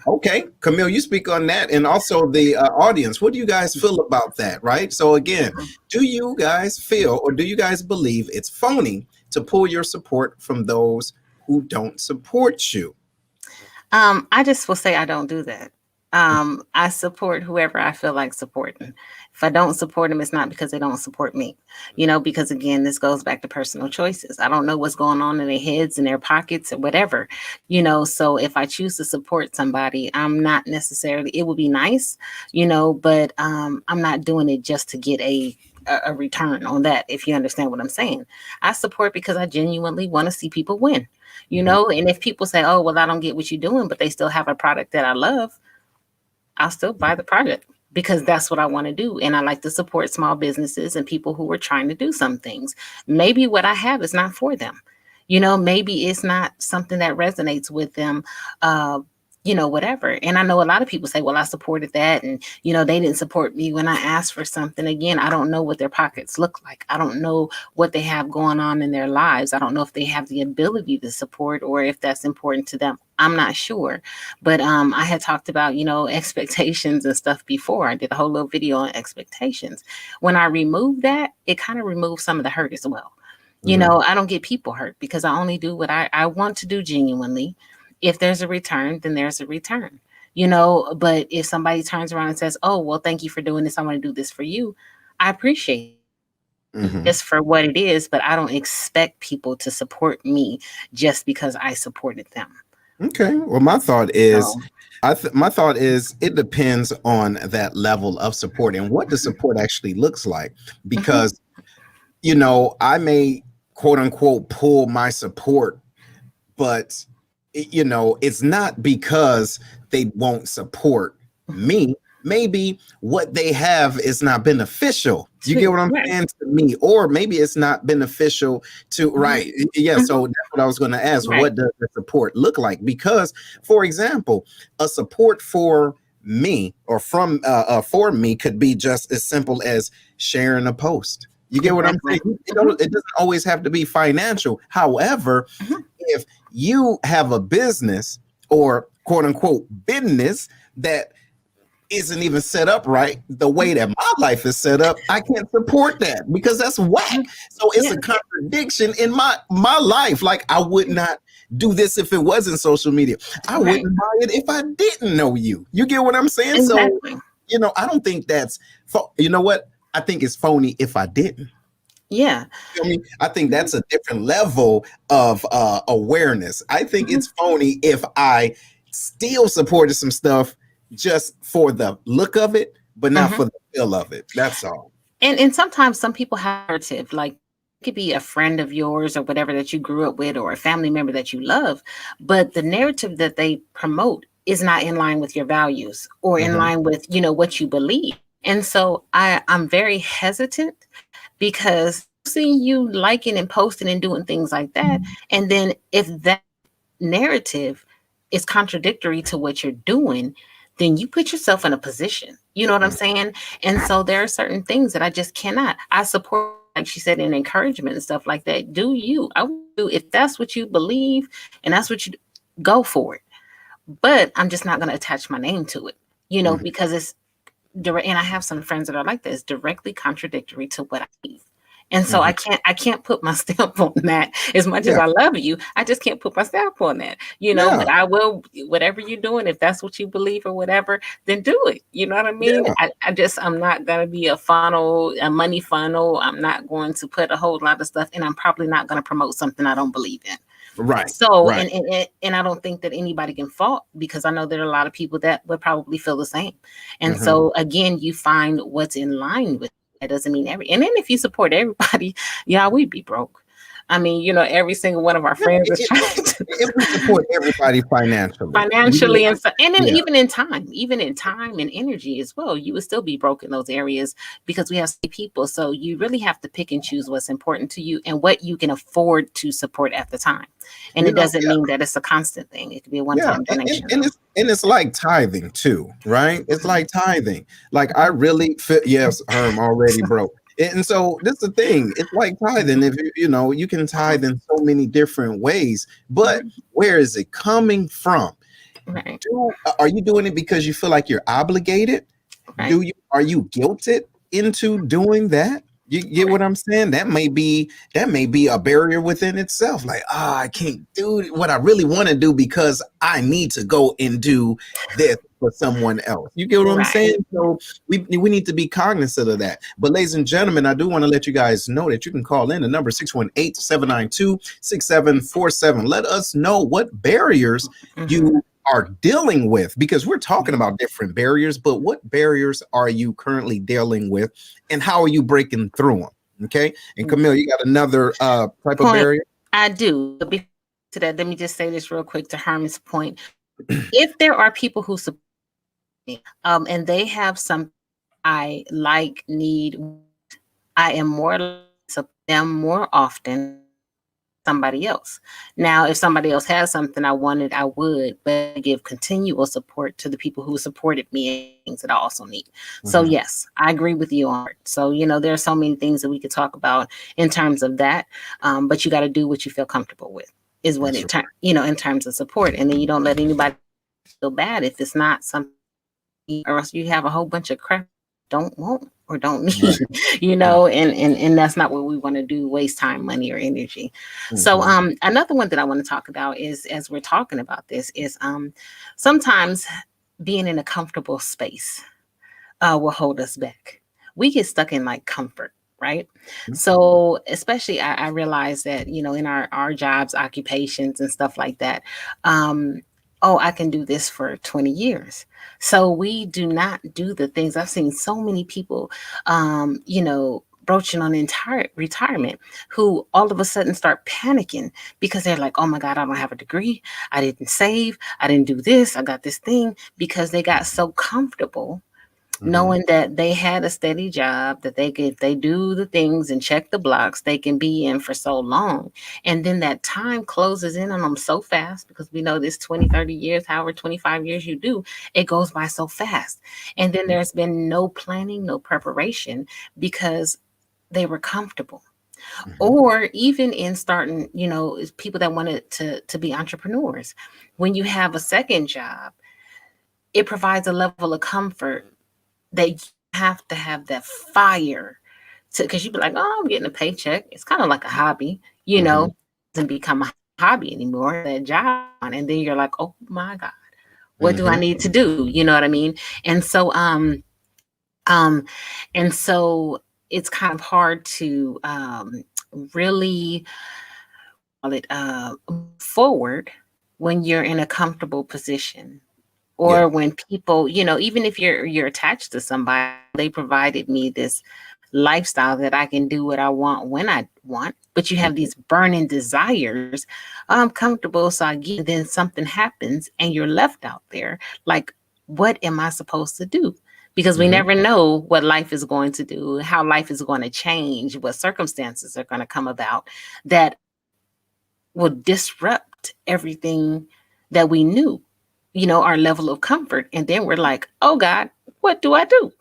Okay, Camille, you speak on that. And also the audience, what do you guys feel about that, right? So again, do you guys feel or do you guys believe it's phony to pull your support from those who don't support you? I just will say I don't do that. I support whoever I feel like supporting. If I don't support them, it's not because they don't support me, because again, this goes back to personal choices. I don't know what's going on in their heads, in their pockets or whatever, so if I choose to support somebody, I'm not necessarily, it would be nice, but I'm not doing it just to get a return on that. If you understand what I'm saying, I support because I genuinely want to see people win, and if people say, oh, well, I don't get what you're doing, but they still have a product that I love, I'll still buy the product because that's what I want to do. And I like to support small businesses and people who are trying to do some things. Maybe what I have is not for them. Maybe it's not something that resonates with them. Whatever. And I know a lot of people say, well, I supported that. And, they didn't support me when I asked for something. Again, I don't know what their pockets look like. I don't know what they have going on in their lives. I don't know if they have the ability to support or if that's important to them. I'm not sure. But I had talked about, expectations and stuff before. I did a whole little video on expectations. When I removed that, it kind of removed some of the hurt as well. I don't get people hurt because I only do what I want to do genuinely. If there's a return, then there's a return, but if somebody turns around and says, oh, well, thank you for doing this. I want to do this for you. I appreciate it just for what it is, but I don't expect people to support me just because I supported them. Okay. Well, my thought is, it depends on that level of support and what the support actually looks like, because, I may quote unquote pull my support, but it's not because they won't support me. Maybe what they have is not beneficial. You get what I'm saying to me? Or maybe it's not beneficial to, right. Yeah. So that's what I was going to ask. Right. What does the support look like? Because, for example, a support for me or for me could be just as simple as sharing a post. You get what I'm saying? It doesn't always have to be financial. However, if you have a business or quote unquote business that isn't even set up right the way that my life is set up, I can't support that because that's whack. So it's a contradiction in my life. Like, I would not do this if it wasn't social media. I wouldn't buy it if I didn't know you. You get what I'm saying? Exactly. So, I don't think that's, you know what? I think it's phony if I didn't. Yeah. I think that's a different level of awareness. I think it's phony if I still supported some stuff just for the look of it, but not for the feel of it. That's all. And sometimes some people have narrative, like it could be a friend of yours or whatever that you grew up with or a family member that you love, but the narrative that they promote is not in line with your values or in line with, what you believe. And so I'm very hesitant because seeing you liking and posting and doing things like that. And then if that narrative is contradictory to what you're doing, then you put yourself in a position, you know what I'm saying? And so there are certain things that I just cannot. I support, like she said, in encouragement and stuff like that. Do you? I will do if that's what you believe and that's what you do, go for it. But I'm just not going to attach my name to it, because it's direct. And I have some friends that are like this, directly contradictory to what I believe. And so I can't put my stamp on that as much as I love you. I just can't put my stamp on that, but I will, whatever you're doing, if that's what you believe or whatever, then do it. You know what I mean? Yeah. I'm not going to be a money funnel. I'm not going to put a whole lot of stuff, and I'm probably not going to promote something I don't believe in. Right. So, and I don't think that anybody can fault, because I know there are a lot of people that would probably feel the same. And so again, you find what's in line with. That doesn't mean and then if you support everybody, we'd be broke. I mean, every single one of our friends is trying to. If we support everybody financially, and then even in time and energy as well, you would still be broke in those areas because we have people. So you really have to pick and choose what's important to you and what you can afford to support at the time. And it doesn't mean that it's a constant thing. It could be a one-time donation. And it's like tithing too, right? It's like tithing. Like, I really feel, yes, Herm already broke. And so this is the thing. It's like tithing. If you can tithe in so many different ways, but where is it coming from? Right. Are you doing it because you feel like you're obligated? Right. Are you guilted into doing that? You get what I'm saying? That may be a barrier within itself. Like, I can't do what I really want to do because I need to go and do this for someone else. You get what I'm saying? So we need to be cognizant of that. But ladies and gentlemen, I do want to let you guys know that you can call in the number 618-792-6747. Let us know what barriers you are dealing with, because we're talking about different barriers, but what barriers are you currently dealing with and how are you breaking through them? Okay. And Camille, you got another type of barrier? I do. But before to that, let me just say this real quick to Herman's point. If there are people who support me, and they have some I like, need, I am more likely to support them more often somebody else. Now, if somebody else has something I wanted, I would, but I give continual support to the people who supported me and things that I also need. So Mhm. yes, I agree with you on it. So, there are so many things that we could talk about in terms of that. But you got to do what you feel comfortable with is what That's it, in terms of support. And then you don't let anybody feel bad if it's not something, or else you have a whole bunch of crap don't want or don't need, right. Mm. and that's not what we want to do, waste time, money, or energy. So Mhm. another one that I want to talk about is, as we're talking about this, is sometimes being in a comfortable space will hold us back. We get stuck in like comfort, right? Mhm. So especially I realize that, in our jobs, occupations and stuff like that, oh, I can do this for 20 years. So we do not do the things. I've seen so many people, broaching on entire retirement, who all of a sudden start panicking because they're like, oh my God, I don't have a degree. I didn't save. I didn't do this. I got this thing, because they got so comfortable Mhm. knowing that they had a steady job, that they could, if they do the things and check the blocks, they can be in for so long. And then that time closes in on them so fast, because we know this 20, 30 years, however, 25 years you do, it goes by so fast. And then there's been no planning, no preparation, because they were comfortable. Mhm. Or even in starting, people that wanted to be entrepreneurs, when you have a second job, it provides a level of comfort that you have to have that fire to, because you'd be like, oh, I'm getting a paycheck. It's kind of like a hobby, Mhm. it doesn't become a hobby anymore, that job. And then you're like, oh my God, what do I Mhm. need to do? You know what I mean? And so, um, and so it's kind of hard to really call it forward when you're in a comfortable position, Yeah. or when people, even if you're attached to somebody, they provided me this lifestyle that I can do what I want when I want, but you have Mhm. these burning desires. I'm comfortable, so I get, then something happens and you're left out there. Like, what am I supposed to do? Because we Mhm. never know what life is going to do, how life is going to change, what circumstances are going to come about that will disrupt everything that we knew, our level of comfort. And then we're like, oh God, what do I do?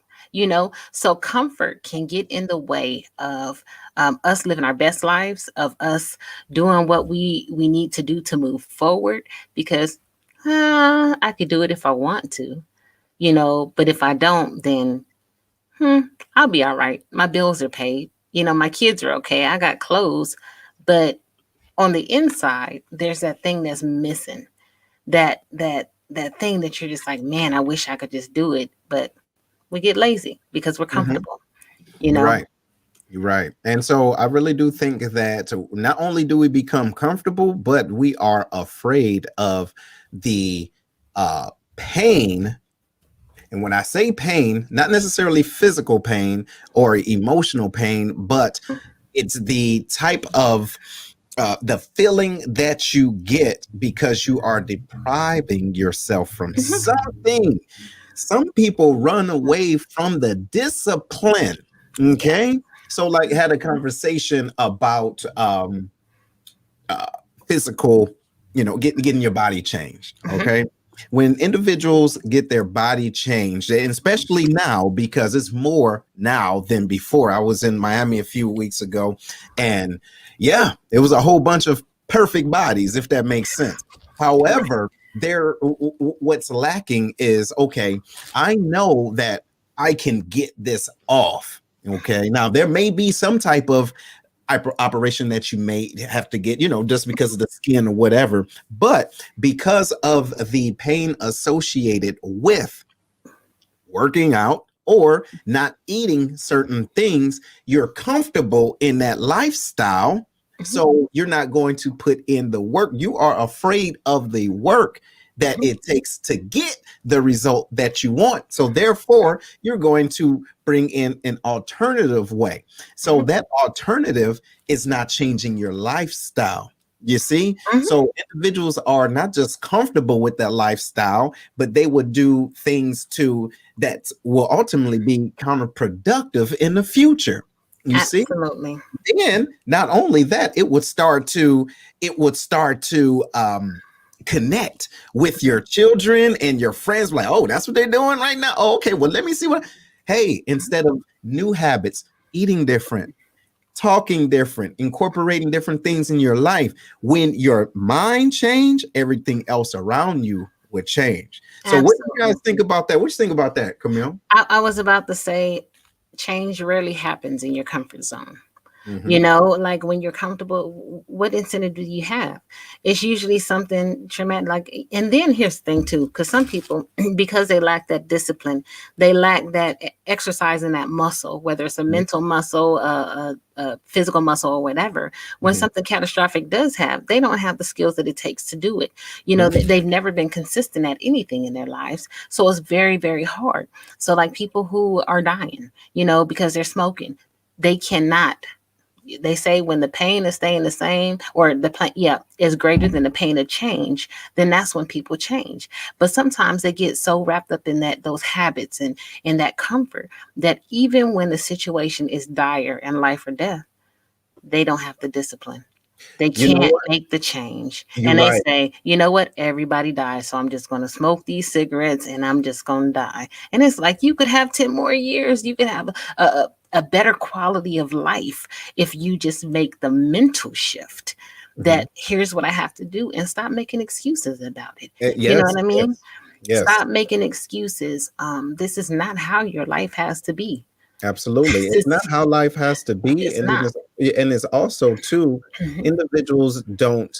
So comfort can get in the way of us living our best lives, of us doing what we need to do to move forward. Because I could do it if I want to, but if I don't, then hmm, I'll be all right. My bills are paid. My kids are okay. I got clothes. But on the inside, there's that thing that's missing. That thing that you're just like, man, I wish I could just do it, but we get lazy because we're Mhm. comfortable, You're right. You're right. And so I really do think that not only do we become comfortable, but we are afraid of the pain. And when I say pain, not necessarily physical pain or emotional pain, but it's the type of the feeling that you get because you are depriving yourself from Mhm. something. Some people run away from the discipline. Yeah. Okay. So, like, had a conversation about uh, physical, getting your body changed. Mhm. Okay. When individuals get their body changed, and especially now, because it's more now than before. I was in Miami a few weeks ago, and yeah, it was a whole bunch of perfect bodies, if that makes sense. Right. However, what's lacking is, okay, I know that I can get this off. Okay. Now there may be some type of operation that you may have to get, just because of the skin or whatever. But because of the pain associated with working out or not eating certain things, you're comfortable in that lifestyle. Mhm. So you're not going to put in the work. You are afraid of the work that Mhm. it takes to get the result that you want. So therefore, you're going to bring in an alternative way. So Mhm. that alternative is not changing your lifestyle. You see? Mhm. So individuals are not just comfortable with that lifestyle, but they would do things to that will ultimately be counterproductive in the future. You see? Absolutely. Then not only that, it would start to connect with your children and your friends. Like, oh, that's what they're doing right now. Oh, okay, well, let me see what. Hey, instead of new habits, eating different, talking different, incorporating different things in your life. When your mind change, everything else around you would change. So, what do you guys think about that? What do you think about that, Camille? I was about to say, change rarely happens in your comfort zone. Mm-hmm. You know, like when you're comfortable, what incentive do you have? It's usually something traumatic. Like, and then here's the thing too, because some people, because they lack that discipline, they lack that exercising that muscle, whether it's a mental muscle, a physical muscle, or whatever. When something catastrophic does have, they don't have the skills that it takes to do it. You know, they've never been consistent at anything in their lives, so it's very, very hard. So, like people who are dying, you know, because they're smoking, they cannot. They say when the pain is staying the same, or the pain, is greater than the pain of change, then that's when people change. But sometimes they get so wrapped up in those habits and in that comfort, that even when the situation is dire and life or death, they don't have the discipline. They can't make the change. And they say, you know what? Everybody dies. So I'm just going to smoke these cigarettes and I'm just going to die. And it's like, you could have 10 more years. You could have a better quality of life if you just make the mental shift that here's what I have to do, and stop making excuses about it. You know what I mean? Yes. Stop making excuses. This is not how your life has to be. Absolutely. It's not how life has to be. It's And not. it's also too, individuals don't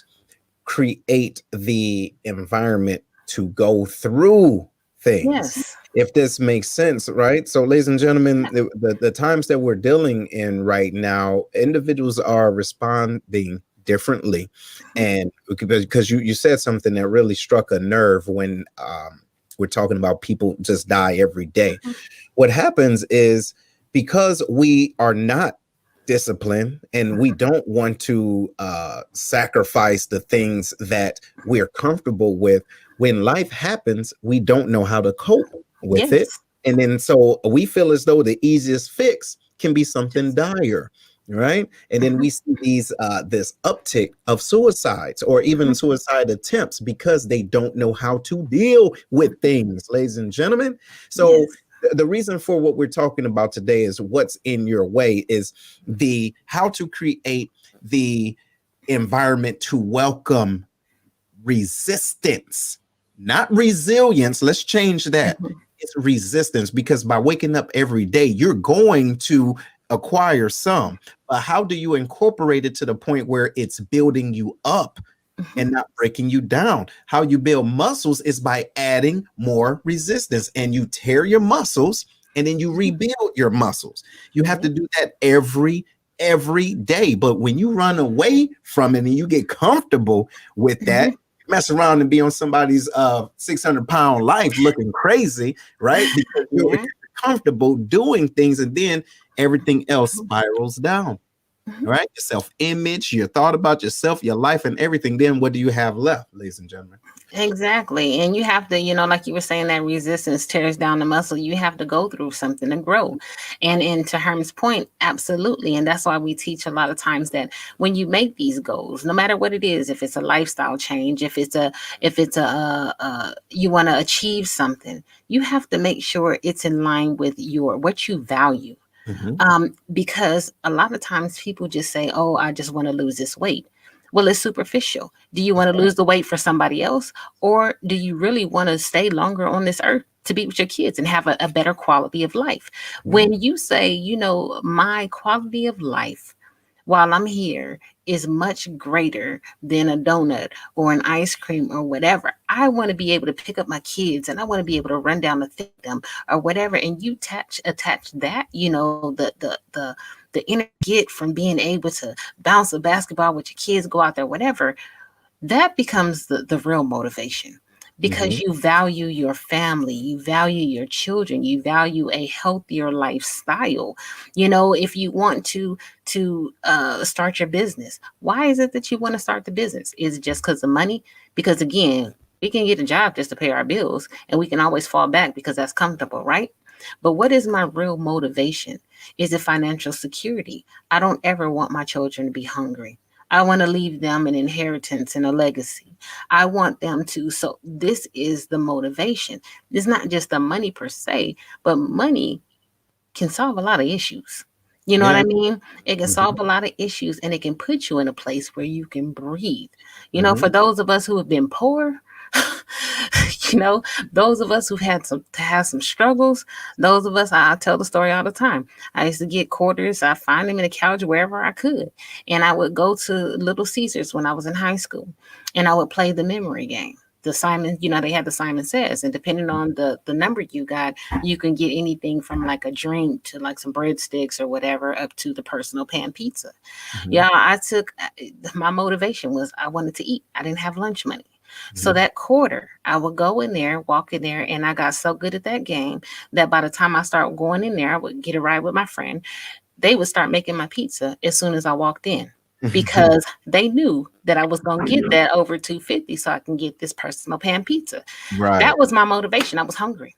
create the environment to go through things. Yes. If this makes sense, right? So, ladies and gentlemen, the times that we're dealing in right now, individuals are responding differently. And because you said something that really struck a nerve when we're talking about people just die every day. What happens is, because we are not disciplined and we don't want to sacrifice the things that we're comfortable with, when life happens, we don't know how to cope with it. And then so we feel as though the easiest fix can be something dire, right? And then we see these this uptick of suicides or even suicide attempts because they don't know how to deal with things, ladies and gentlemen. So the reason for what we're talking about today is what's in your way, is the how to create the environment to welcome resistance, not resilience. Let's change that. It's resistance, because by waking up every day, you're going to acquire some. But how do you incorporate it to the point where it's building you up and not breaking you down? How you build muscles is by adding more resistance, and you tear your muscles and then you rebuild your muscles. You have to do that every day. But when you run away from it and you get comfortable with that, mess around and be on somebody's 600-pound life looking crazy, right? Because you're comfortable doing things, and then everything else spirals down. Right? Your self-image, your thought about yourself, your life, and everything. Then what do you have left, ladies and gentlemen? Exactly. And you have to, you know, like you were saying, that resistance tears down the muscle. You have to go through something to grow. And to Herm's point, absolutely. And that's why we teach a lot of times that when you make these goals, no matter what it is, if it's a lifestyle change, if it's a you want to achieve something, you have to make sure it's in line with what you value. Because a lot of times people just say, oh, I just want to lose this weight. Well, it's superficial. Do you want to lose the weight for somebody else? Or do you really want to stay longer on this earth to be with your kids and have a better quality of life? When you say, you know, my quality of life while I'm here is much greater than a donut or an ice cream or whatever. I want to be able to pick up my kids and I want to be able to run down the them or whatever. And you attach that, you know, the inner get from being able to bounce a basketball with your kids, go out there, whatever, that becomes the real motivation. Because you value your family, you value your children, you value a healthier lifestyle. You know, if you want to start your business, why is it that you want to start the business? Is it just because of money? Because again, We can get a job just to pay our bills, and we can always fall back because that's comfortable, right? But what is my real motivation? Is it financial security? I don't ever want my children to be hungry. I want to leave them an inheritance and a legacy. I want them to. So this is the motivation. It's not just the money per se, but money can solve a lot of issues. You know what Yeah. I mean? It can Mhm. solve a lot of issues, and it can put you in a place where you can breathe. You know, Mhm. for those of us who have been poor, you know, those of us who've had some struggles, those of us, I tell the story all the time. I used to get quarters, I find them in the couch wherever I could. And I would go to Little Caesars when I was in high school, and I would play the memory game. The Simon, you know, they had the Simon Says, and depending on the number you got, you can get anything from like a drink to like some breadsticks or whatever up to the personal pan pizza. Mhm. Yeah, my motivation was I wanted to eat. I didn't have lunch money. So Mhm. that quarter, I would go in there, walk in there, and I got so good at that game that by the time I start going in there, I would get a ride with my friend. They would start making my pizza as soon as I walked in because they knew that I was going to get that over 250 so I can get this personal pan pizza. Right. That was my motivation. I was hungry.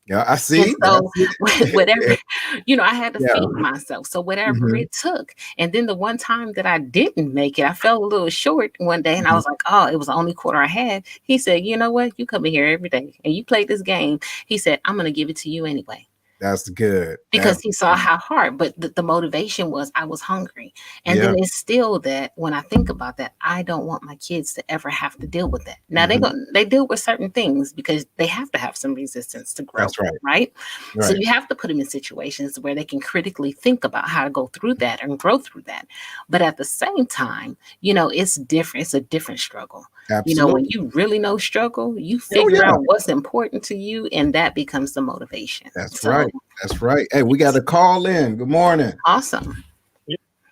Yeah, I And see. so That's it. whatever, you know, I had to Yeah. feed myself. So whatever Mhm. it took. And then the one time that I didn't make it, I fell a little short one day and I Mhm. was like, oh, it was the only quarter I had. He said, you know what? You come in here every day and you play this game. He said, I'm going to give it to you anyway. That's good. Because he saw how hard, but the motivation was I was hungry. And Yeah. then it's still that when I think about that, I don't want my kids to ever have to deal with that. Now Mhm. they deal with certain things because they have to have some resistance to grow, That's right. right? So Right. you have to put them in situations where they can critically think about how to go through that and grow through that. But at the same time, you know, it's different. It's a different struggle. You know, when Absolutely. you really know struggle, you Oh, figure yeah. out what's important to you, and that becomes the motivation. That's So right. That's right. Hey, we got a call in. Good morning. awesome.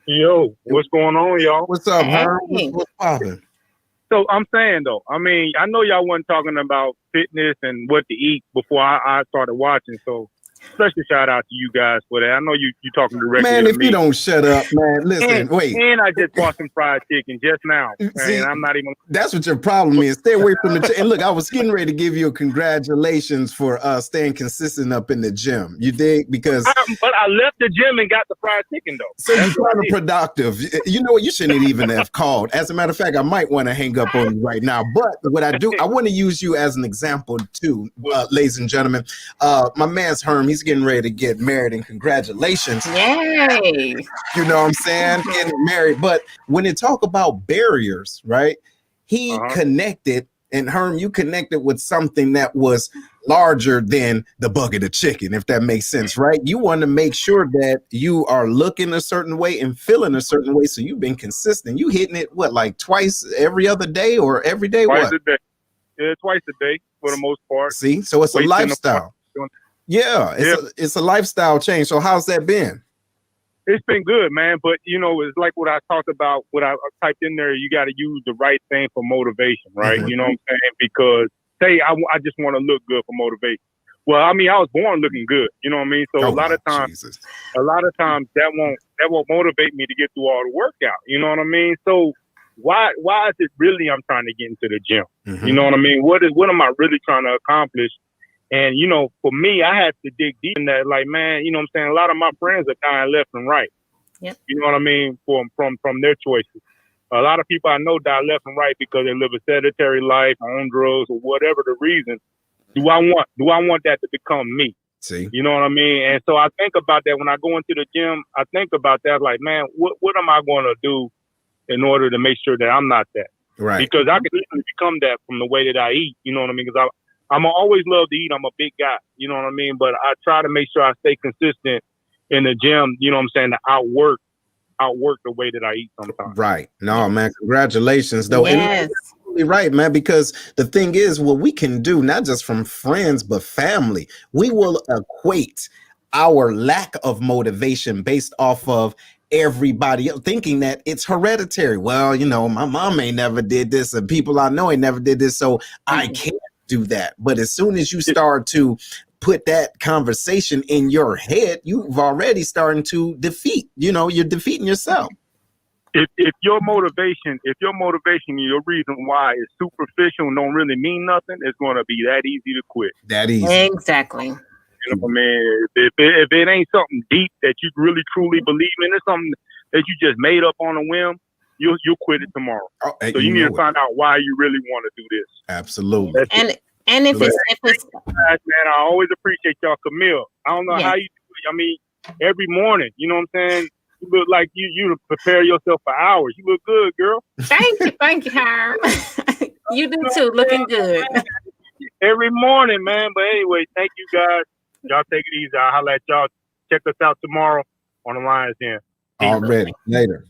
Yo, what's going on, y'all? What's up, Herm? Hey. What's popping? So I'm saying though, I mean, I know y'all wasn't talking about fitness and what to eat before I started watching. So special shout out to you guys for that. I know you talking directly Man, to if me. you don't shut up, man, listen, wait. And I just bought some fried chicken just now, See, and I'm not even. that's what your problem is. Stay away from the and look, I was getting ready to give you a congratulations for staying consistent up in the gym. You dig? Because But I left the gym and got the fried chicken though. so you're That's what I did. counterproductive. You know what? You shouldn't even have called. As a matter of fact, I might want to hang up on you right now. But what I do, I want to use you as an example too, ladies and gentlemen. My man's Herm, he's getting ready to get married, and congratulations. Yay. You know what I'm saying? Getting married. But when it talk about barriers, right? He connected, and Herm, you connected with something that was larger than the bucket of chicken, if that makes sense, right? You want to make sure that you are looking a certain way and feeling a certain way. So you've been consistent. You hitting it what, like twice every other day or every day? Twice What? a day. Yeah, twice a day for the most part. See, so it's a Weights in the lifestyle. Yeah, it's a lifestyle change. So how's that been? It's been good, man. But, you know, it's like what I talked about, what I typed in there. You got to use the right thing for motivation, right? Mhm. You know what I'm saying? Because, say, I just want to look good for motivation. Well, I mean, I was born looking good. You know what I mean? So Oh, a lot of times that won't motivate me to get through all the workout. You know what I mean? So why is it really I'm trying to get into the gym? Mhm. You know what I mean? What am I really trying to accomplish? And, you know, for me, I had to dig deep in that. Like, man, you know what I'm saying? A lot of my friends are dying left and right. Yep. You know what I mean? From their choices. A lot of people I know die left and right because they live a sedentary life, on drugs, or whatever the reason. Do I want that to become me? See, You know what I mean? And so I think about that when I go into the gym. I think about that like, man, what am I going to do in order to make sure that I'm not that? right. Because I could easily become that from the way that I eat. You know what I mean? Because I'm always love to eat. I'm a big guy. You know what I mean? But I try to make sure I stay consistent in the gym. You know what I'm saying? To outwork the way that I eat sometimes. Right. No, man, congratulations though. And Yes. you're right, man, because the thing is, what we can do, not just from friends, but family, we will equate our lack of motivation based off of everybody else, thinking that it's hereditary. Well, you know, my mom ain't never did this, and people I know ain't never did this, so I can't do that. But as soon as you start to put that conversation in your head, you've already starting to defeat, you're defeating yourself. if your motivation and your reason why is superficial and don't really mean nothing, it's going to be that easy to quit. That easy. Exactly. You know, man, if it ain't something deep that you really truly believe in, it's something that you just made up on a whim, you'll quit it tomorrow. Oh, so you need to find out why you really want to do this. Absolutely. And if it's man, I always appreciate y'all, Camille. I don't know how you do it. I mean, every morning, you know what I'm saying? You look like you prepare yourself for hours. You look good, girl. Thank you, Herm. You do too, looking good. Every morning, man. But anyway, thank you guys. Y'all take it easy. I'll holler at y'all. Check us out tomorrow on the Lions Den. Already later.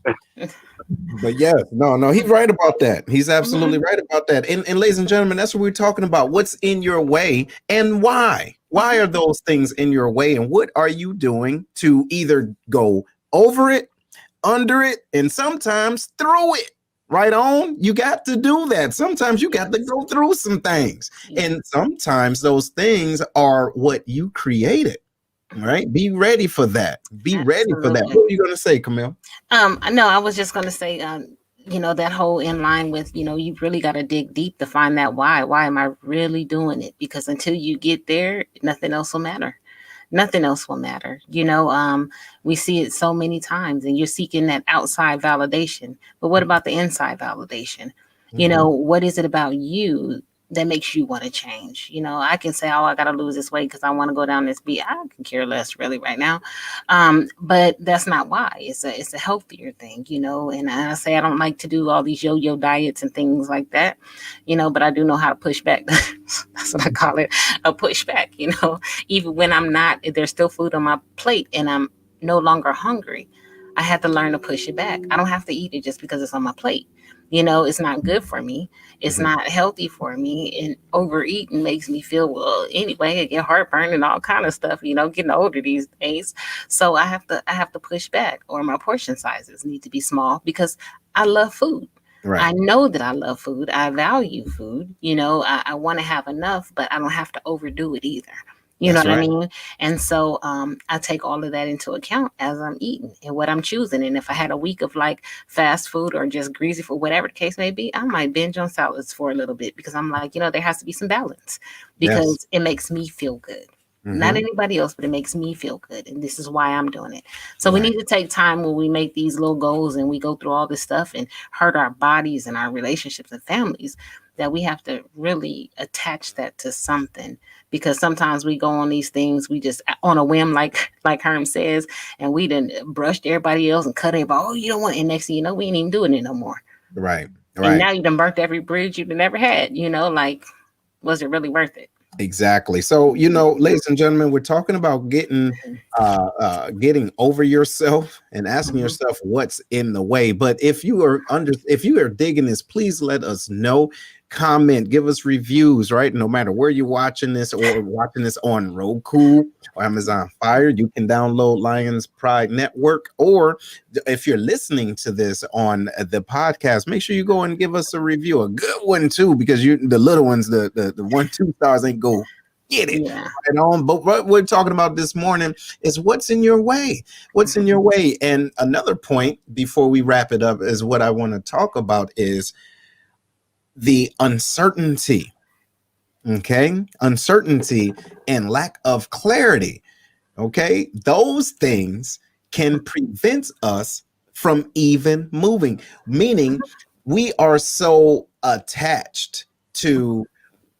But yes, no, he's right about that. He's absolutely right about that. And ladies and gentlemen, that's what we're talking about. What's in your way and why? Why are those things in your way? And what are you doing to either go over it, under it, and sometimes through it? Right on. You got to do that. Sometimes you got to go through some things. And sometimes those things are what you created. Right? Be ready for that. Be ready for that. What are you going to say, Camille? No, I was just going to say, that whole in line with, you really got to dig deep to find that why. Why am I really doing it? Because until you get there, nothing else will matter. Nothing else will matter. We see it so many times, and you're seeking that outside validation. But what about the inside validation? What is it about you that makes you want to change? I can say, I got to lose this weight because I want to go down this beat. I can care less really right now. But that's not why. It's a healthier thing, and I say I don't like to do all these yo-yo diets and things like that, but I do know how to push back. That's what I call it, a pushback, even when I'm not, there's still food on my plate and I'm no longer hungry. I had to learn to push it back. I don't have to eat it just because it's on my plate. It's not good for me. It's not healthy for me. And overeating makes me feel, anyway, I get heartburn and all kind of stuff, getting older these days. So I have to push back, or my portion sizes need to be small because I love food. Right. I know that I love food. I value food. I want to have enough, but I don't have to overdo it either. You know what I mean? And so I take all of that into account as I'm eating and what I'm choosing. And if I had a week of like fast food or just greasy food, whatever the case may be, I might binge on salads for a little bit because I'm like, there has to be some balance because it makes me feel good. Not anybody else, but it makes me feel good. And this is why I'm doing it. So we need to take time when we make these little goals and we go through all this stuff and hurt our bodies and our relationships and families, that we have to really attach that to something. Because sometimes we go on these things, we just on a whim, like Herm says, and we done brushed everybody else and cut everybody. Oh, you don't want it. And next thing you know, we ain't even doing it no more. Right. And now you done burnt every bridge you've never had, was it really worth it? Exactly. So, ladies and gentlemen, we're talking about getting over yourself and asking yourself what's in the way. But if you are digging this, please let us know. Comment, give us reviews, right? No matter where you're watching this or watching this on Roku or Amazon Fire, you can download Lions Pride Network. Or if you're listening to this on the podcast, make sure you go and give us a review, a good one too, because the little ones, the 1-2 stars ain't go get it right on. But what we're talking about this morning is what's in your way. What's in your way? And another point before we wrap it up is what I want to talk about is the uncertainty. Okay. Uncertainty and lack of clarity. Okay. Those things can prevent us from even moving, meaning we are so attached to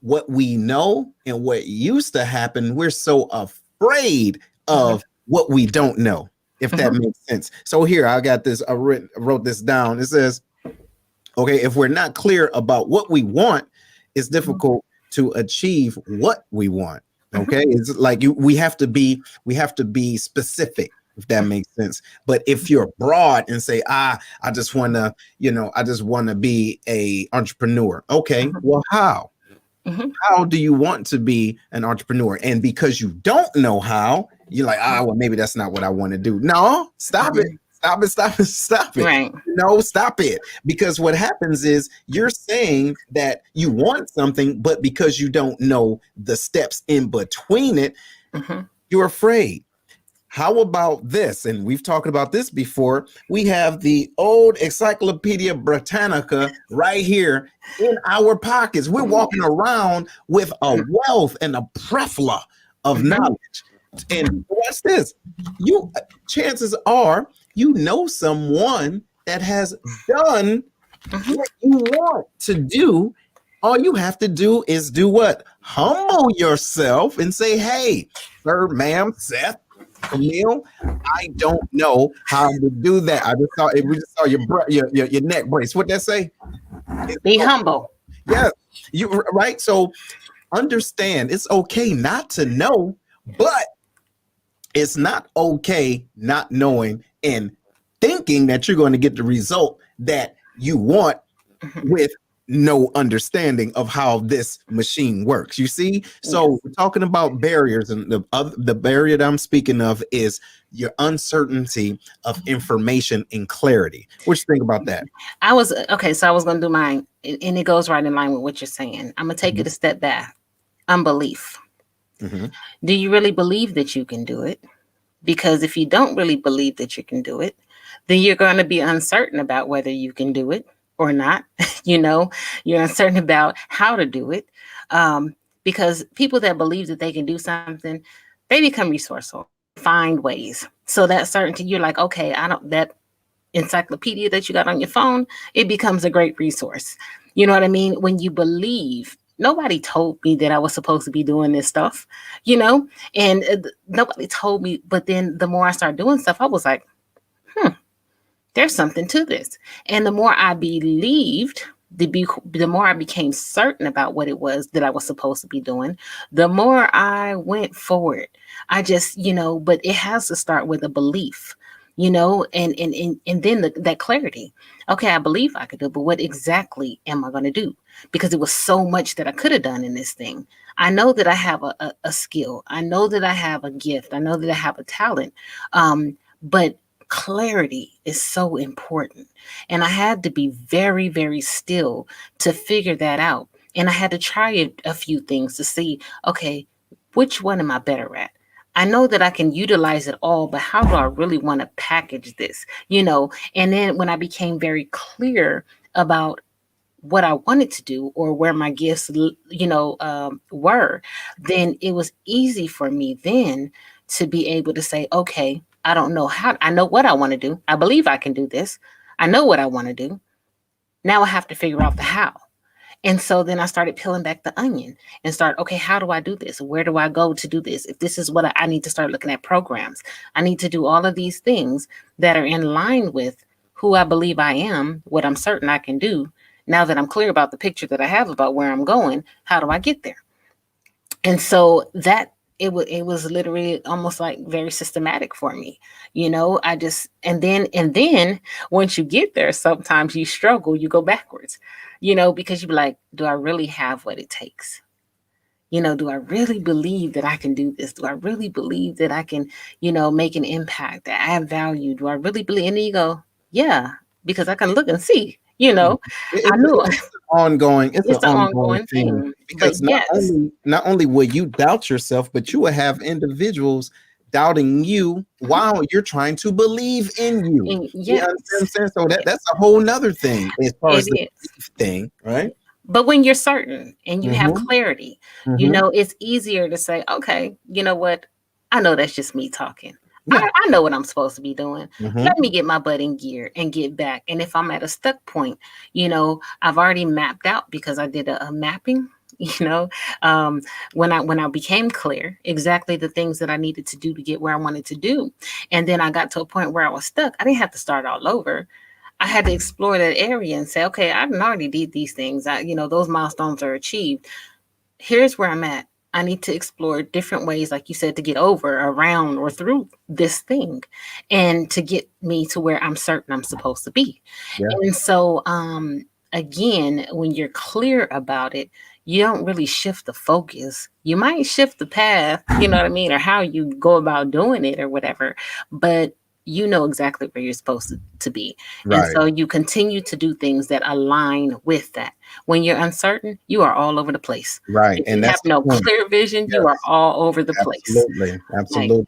what we know and what used to happen. We're so afraid of what we don't know, if that makes sense. So here, I got this, I wrote this down. It says, okay, if we're not clear about what we want, it's difficult to achieve what we want. Okay, it's like we have to be specific, if that makes sense. But if you're broad and say, I just want to be a entrepreneur. Okay, well, how? How do you want to be an entrepreneur? And because you don't know how, you're like, well, maybe that's not what I want to do. No, stop it. Stop it. Right. No, stop it. Because what happens is you're saying that you want something, but because you don't know the steps in between it, you're afraid. how about this? And we've talked about this before. We have the old Encyclopedia Britannica right here in our pockets. We're walking around with a wealth and a plethora of knowledge. And watch this. You chances are you know someone that has done what you want to do. All you have to do is do what? Humble yourself and say, hey, sir, ma'am, Seth, Camille, I don't know how to do that. I just saw it. We just saw your neck brace. What that say? Be humble. Yeah, you right. So understand it's okay not to know, but it's not okay not knowing and thinking that you're going to get the result that you want with no understanding of how this machine works. You see? So we're talking about barriers, and the barrier that I'm speaking of is your uncertainty of information and clarity. What you think about that? I was going to do mine, and it goes right in line with what you're saying. I'm going to take it a step back. Unbelief. Do you really believe that you can do it? Because if you don't really believe that you can do it, then you're going to be uncertain about whether you can do it or not. You're uncertain about how to do it. Because people that believe that they can do something, they become resourceful, find ways. So that certainty, you're like, okay, that encyclopedia that you got on your phone, it becomes a great resource. You know what I mean? When you believe, nobody told me that I was supposed to be doing this stuff, and nobody told me. But then the more I started doing stuff, I was like, there's something to this. And the more I believed, the more I became certain about what it was that I was supposed to be doing, the more I went forward. I just, but it has to start with a belief, and then that clarity. Okay, I believe I could do it, but what exactly am I going to do? Because it was so much that I could have done in this thing. I know that I have a skill. I know that I have a gift. I know that I have a talent. But clarity is so important. And I had to be very, very still to figure that out. And I had to try a few things to see, okay, which one am I better at? I know that I can utilize it all, but how do I really want to package this? And then when I became very clear about what I wanted to do or where my gifts, were, then it was easy for me then to be able to say, okay, I don't know how. I know what I want to do. I believe I can do this. I know what I want to do. Now I have to figure out the how. And so then I started peeling back the onion and start, okay, how do I do this? Where do I go to do this? If this is what I need to start looking at programs, I need to do all of these things that are in line with who I believe I am, what I'm certain I can do. Now that I'm clear about the picture that I have about where I'm going, how do I get there? And so that it was literally almost like very systematic for me. And then once you get there, sometimes you struggle, you go backwards, because you be like, do I really have what it takes? Do I really believe that I can do this? Do I really believe that I can, make an impact, add value? Do I really believe? And then you go, yeah, because I can look and see, I knew it's an ongoing thing. Because not only will you doubt yourself, but you will have individuals doubting you while you're trying to believe in you. Yes. You understand what I'm saying? So that's a whole nother thing as far as the belief thing, right? But when you're certain and you have clarity, it's easier to say, okay, you know what? I know that's just me talking. Yeah. I know what I'm supposed to be doing. Let me get my butt in gear and get back. And if I'm at a stuck point, I've already mapped out because I did a mapping, when I became clear exactly the things that I needed to do to get where I wanted to do. And then I got to a point where I was stuck. I didn't have to start all over. I had to explore that area and say, okay, I already did these things. Those milestones are achieved. Here's where I'm at. I need to explore different ways, like you said, to get over, around, or through this thing and to get me to where I'm certain I'm supposed to be. Yeah. And so, again, when you're clear about it, you don't really shift the focus. You might shift the path, you know what I mean, or how you go about doing it or whatever, but you know exactly where you're supposed to be. Right. And so you continue to do things that align with that. When you're uncertain, you are all over the place. Right. If And you have that's the no point. clear vision, you are Yes, all over the place. absolutely. Like, Absolutely.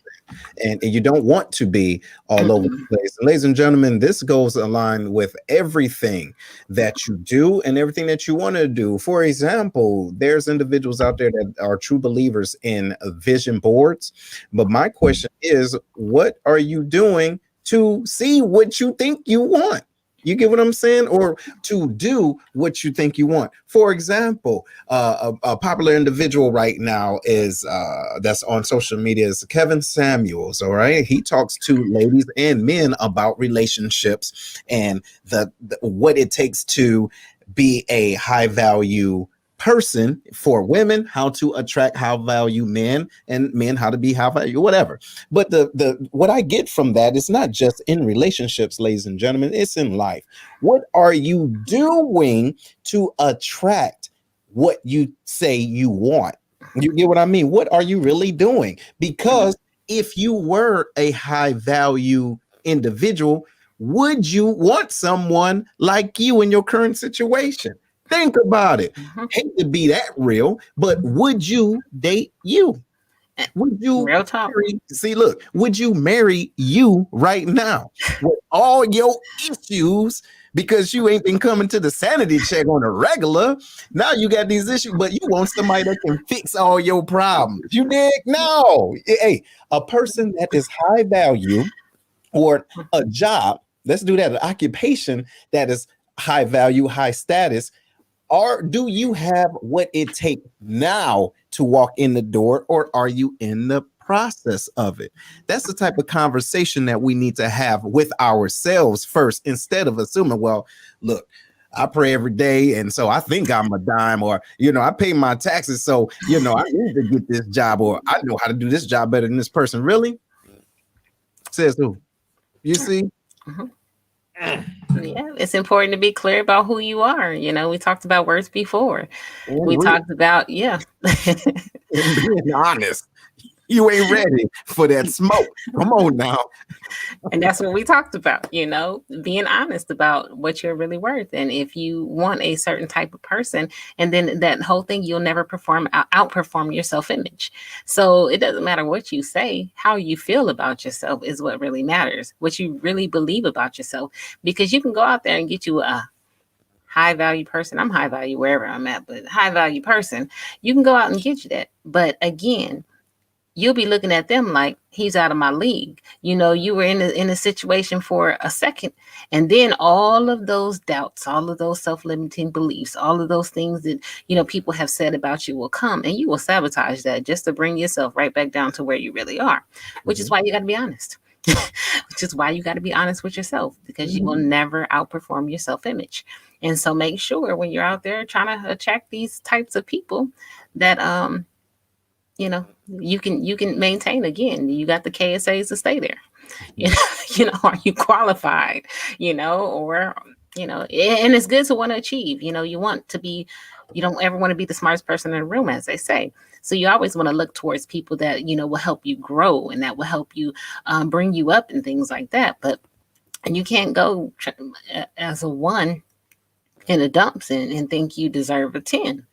And you don't want to be all over the place. Ladies and gentlemen, this goes aligned with everything that you do and everything that you want to do. For example, there's individuals out there that are true believers in vision boards. But my question is, what are you doing to see what you think you want? You get what I'm saying? Or to do what you think you want. For example, a popular individual right now is that's on social media is Kevin Samuels. All right, he talks to ladies and men about relationships and the what it takes to be a high value person for women, how to attract high value men, and men how to be high value, whatever. But the what I get from that is not just in relationships, ladies and gentlemen, it's in life. What are you doing to attract what you say you want? You get what I mean? What are you really doing? Because if you were a high value individual, would you want someone like you in your current situation? Think about it. Hate to be that real, but would you date you? Would you real talk. see, look, would you marry you right now with all your issues because you ain't been coming to the sanity check on a regular? Now you got these issues, but you want somebody that can fix all your problems. You dig? No. Hey, a person that is high value or a job, let's do that, an occupation that is high value, high status. Or do you have what it takes now to walk in the door, or are you in the process of it? That's the type of conversation that we need to have with ourselves first, instead of assuming, well, look, I pray every day, and so I think I'm a dime, or, I pay my taxes, so, I need to get this job, or I know how to do this job better than this person. Really? Says who? You see? Yeah, it's important to be clear about who you are. We talked about words before. We Real. talked about, And being honest. You ain't ready for that smoke. Come on now. And that's what we talked about, being honest about what you're really worth. And if you want a certain type of person, and then that whole thing, you'll never outperform your self-image. So it doesn't matter what you say, how you feel about yourself is what really matters, what you really believe about yourself, because you can go out there and get you a high value person. I'm high value wherever I'm at, but high value person, you can go out and get you that. But again, you'll be looking at them like, he's out of my league. You were in a situation for a second, and then all of those doubts, all of those self-limiting beliefs, all of those things that, people have said about you will come, and you will sabotage that just to bring yourself right back down to where you really are, which is why you got to be honest. Which is why you got to be honest with yourself, because you will never outperform your self-image. And so make sure when you're out there trying to attract these types of people that, you can maintain. Again, you got the KSAs to stay there. Are you qualified? Or and it's good to want to achieve. You want to be. You don't ever want to be the smartest person in the room, as they say. So you always want to look towards people that will help you grow, and that will help you bring you up and things like that. But you can't go as a 1 in the dumps and think you deserve a 10.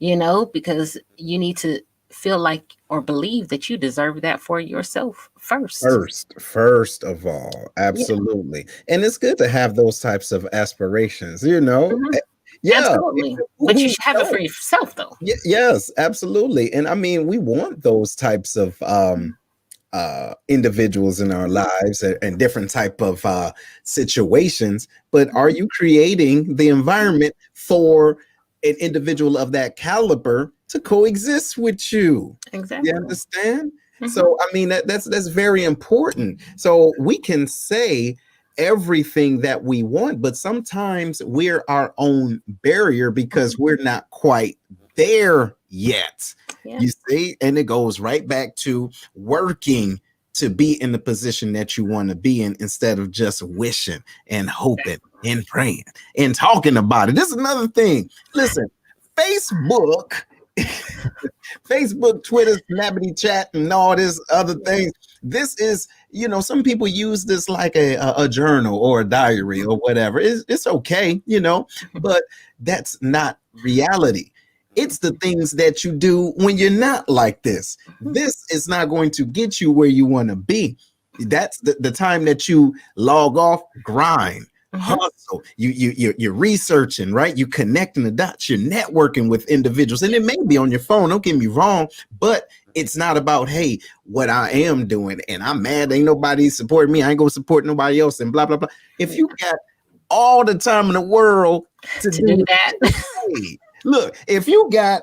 Because you need to feel like or believe that you deserve that for yourself first of all. Absolutely. Yeah. And it's good to have those types of aspirations, Yeah, absolutely. But you should have it for yourself, though. Yes, absolutely. And I mean, we want those types of individuals in our lives and different type of situations, but are you creating the environment for an individual of that caliber to coexist with you? Exactly. You understand? So I mean, that's very important. So we can say everything that we want, but sometimes we're our own barrier because we're not quite there yet. Yeah. You see, and it goes right back to working to be in the position that you want to be in, instead of just wishing and hoping and praying and talking about it. This is another thing. Listen, Facebook, Twitter, Sanity Chat, and all this other things. this is, some people use this like a journal or a diary or whatever. It's okay, but that's not reality. It's the things that you do when you're not like this. This is not going to get you where you want to be. That's the time that you log off, grind, hustle. You're researching, right? You connecting the dots. You're networking with individuals, and it may be on your phone. Don't get me wrong, but it's not about, hey, what I am doing, and I'm mad ain't nobody supporting me. I ain't gonna support nobody else, and blah blah blah. If you got all the time in the world to do that. Hey, look, if you got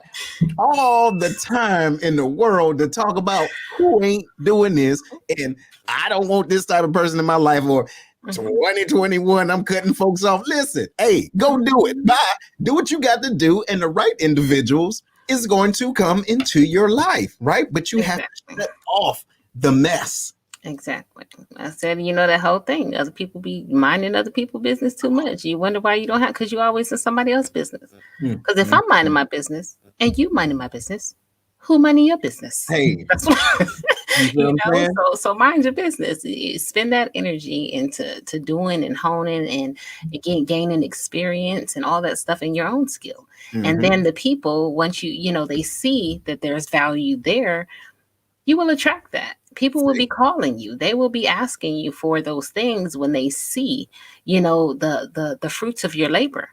all the time in the world to talk about who ain't doing this, and I don't want this type of person in my life, or 2021, I'm cutting folks off. Listen, hey, go do it. Bye. Do what you got to do, and the right individuals is going to come into your life, right? But you have to shut off the mess. Exactly. I said, that whole thing. Other people be minding other people's business too much. You wonder why you don't have, because you always in somebody else's business. Because if I'm minding my business and you minding my business, who minding your business? Hey, that's what, so mind your business. Spend that energy into doing and honing and again gaining experience and all that stuff in your own skill. And then the people, once you they see that there's value there, you will attract that. People will be calling you. They will be asking you for those things when they see, the fruits of your labor.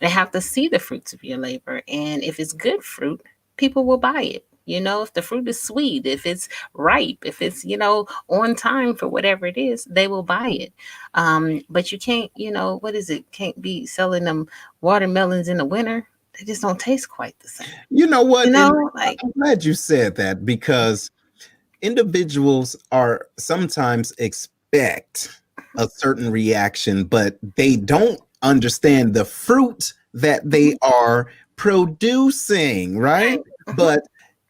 They have to see the fruits of your labor. And if it's good fruit, people will buy it. If the fruit is sweet, if it's ripe, if it's, on time for whatever it is, they will buy it. But you can't, what is it? Can't be selling them watermelons in the winter. They just don't taste quite the same. You know what? I'm glad you said that, because individuals are sometimes expect a certain reaction, but they don't understand the fruit that they are producing, right? But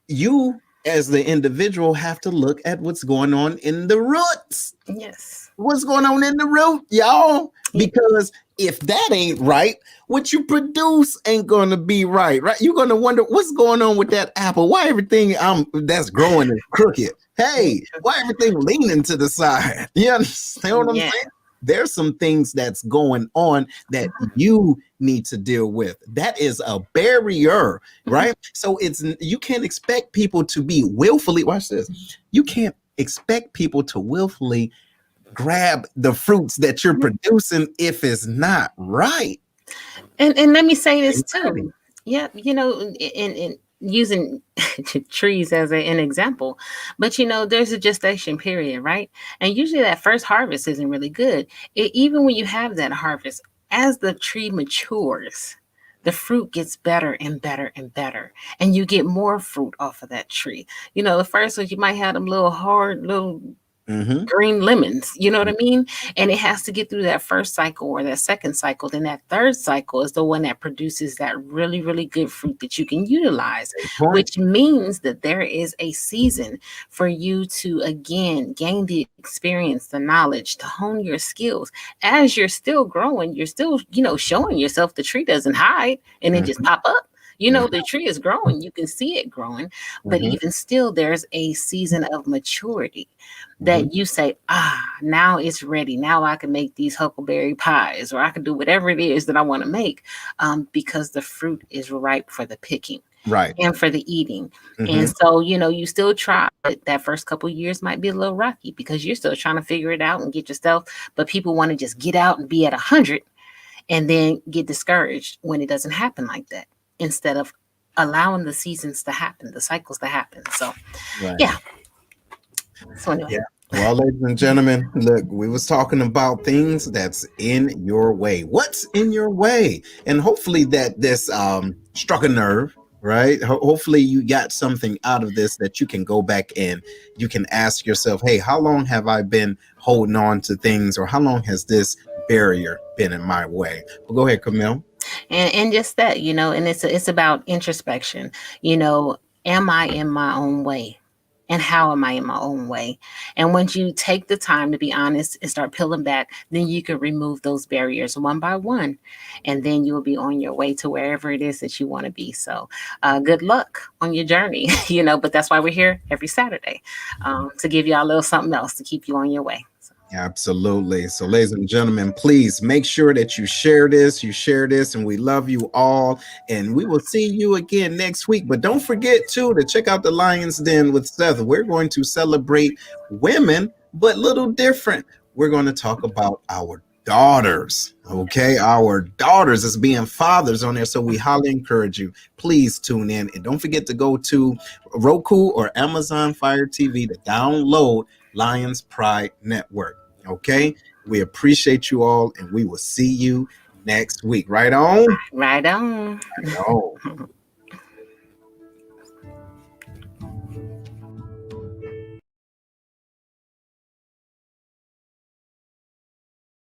you as the individual have to look at what's going on in the roots. Yes. What's going on in the root, y'all? Because if that ain't right, what you produce ain't gonna be right? You're gonna wonder what's going on with that apple. Why everything that's growing is crooked? Hey, why everything leaning to the side? You understand what I'm saying? There's some things that's going on that you need to deal with. That is a barrier, right? So you can't expect people to be willfully, watch this. You can't expect people to willfully grab the fruits that you're producing if it's not right. And let me say this too. Yeah, in using trees as an example, but there's a gestation period, right? And usually that first harvest isn't really good. Even when you have that harvest, as the tree matures, the fruit gets better and better and better, and you get more fruit off of that tree. The first one you might have them little hard little green lemons, you know what I mean? And it has to get through that first cycle or that second cycle. Then that third cycle is the one that produces that really, really good fruit that you can utilize, which means that there is a season for you to, again, gain the experience, the knowledge, to hone your skills. As you're still growing, you're still, showing yourself. The tree doesn't hide and then just pop up. The tree is growing. You can see it growing. But even still, there's a season of maturity that you say, now it's ready. Now I can make these huckleberry pies, or I can do whatever it is that I want to make, because the fruit is ripe for the picking. Right. And for the eating. And so, you still try. That first couple of years might be a little rocky because you're still trying to figure it out and get yourself. But people want to just get out and be at 100 and then get discouraged when it doesn't happen like that, instead of allowing the seasons to happen, the cycles to happen. So, yeah. So anyway. Yeah. Well, ladies and gentlemen, look, we was talking about things that's in your way. What's in your way? And hopefully that this struck a nerve, right? Hopefully you got something out of this that you can go back and you can ask yourself, hey, how long have I been holding on to things, or how long has this barrier been in my way? Well, go ahead, Camille. And just that, and it's about introspection. Am I in my own way? and how am I in my own way? And once you take the time to be honest and start peeling back, then you can remove those barriers one by one. And then you will be on your way to wherever it is that you want to be. So good luck on your journey, but that's why we're here every Saturday, to give you a little something else to keep you on your way. Absolutely. So, ladies and gentlemen, please make sure that you share this, and we love you all. And we will see you again next week. But don't forget, too, to check out the Lion's Den with Seth. We're going to celebrate women, but little different. We're going to talk about our daughters. Okay, our daughters as being fathers on there. So we highly encourage you. Please tune in. And don't forget to go to Roku or Amazon Fire TV to download Lions Pride Network. Okay, we appreciate you all, and we will see you next week. Right on. Right on. Right on.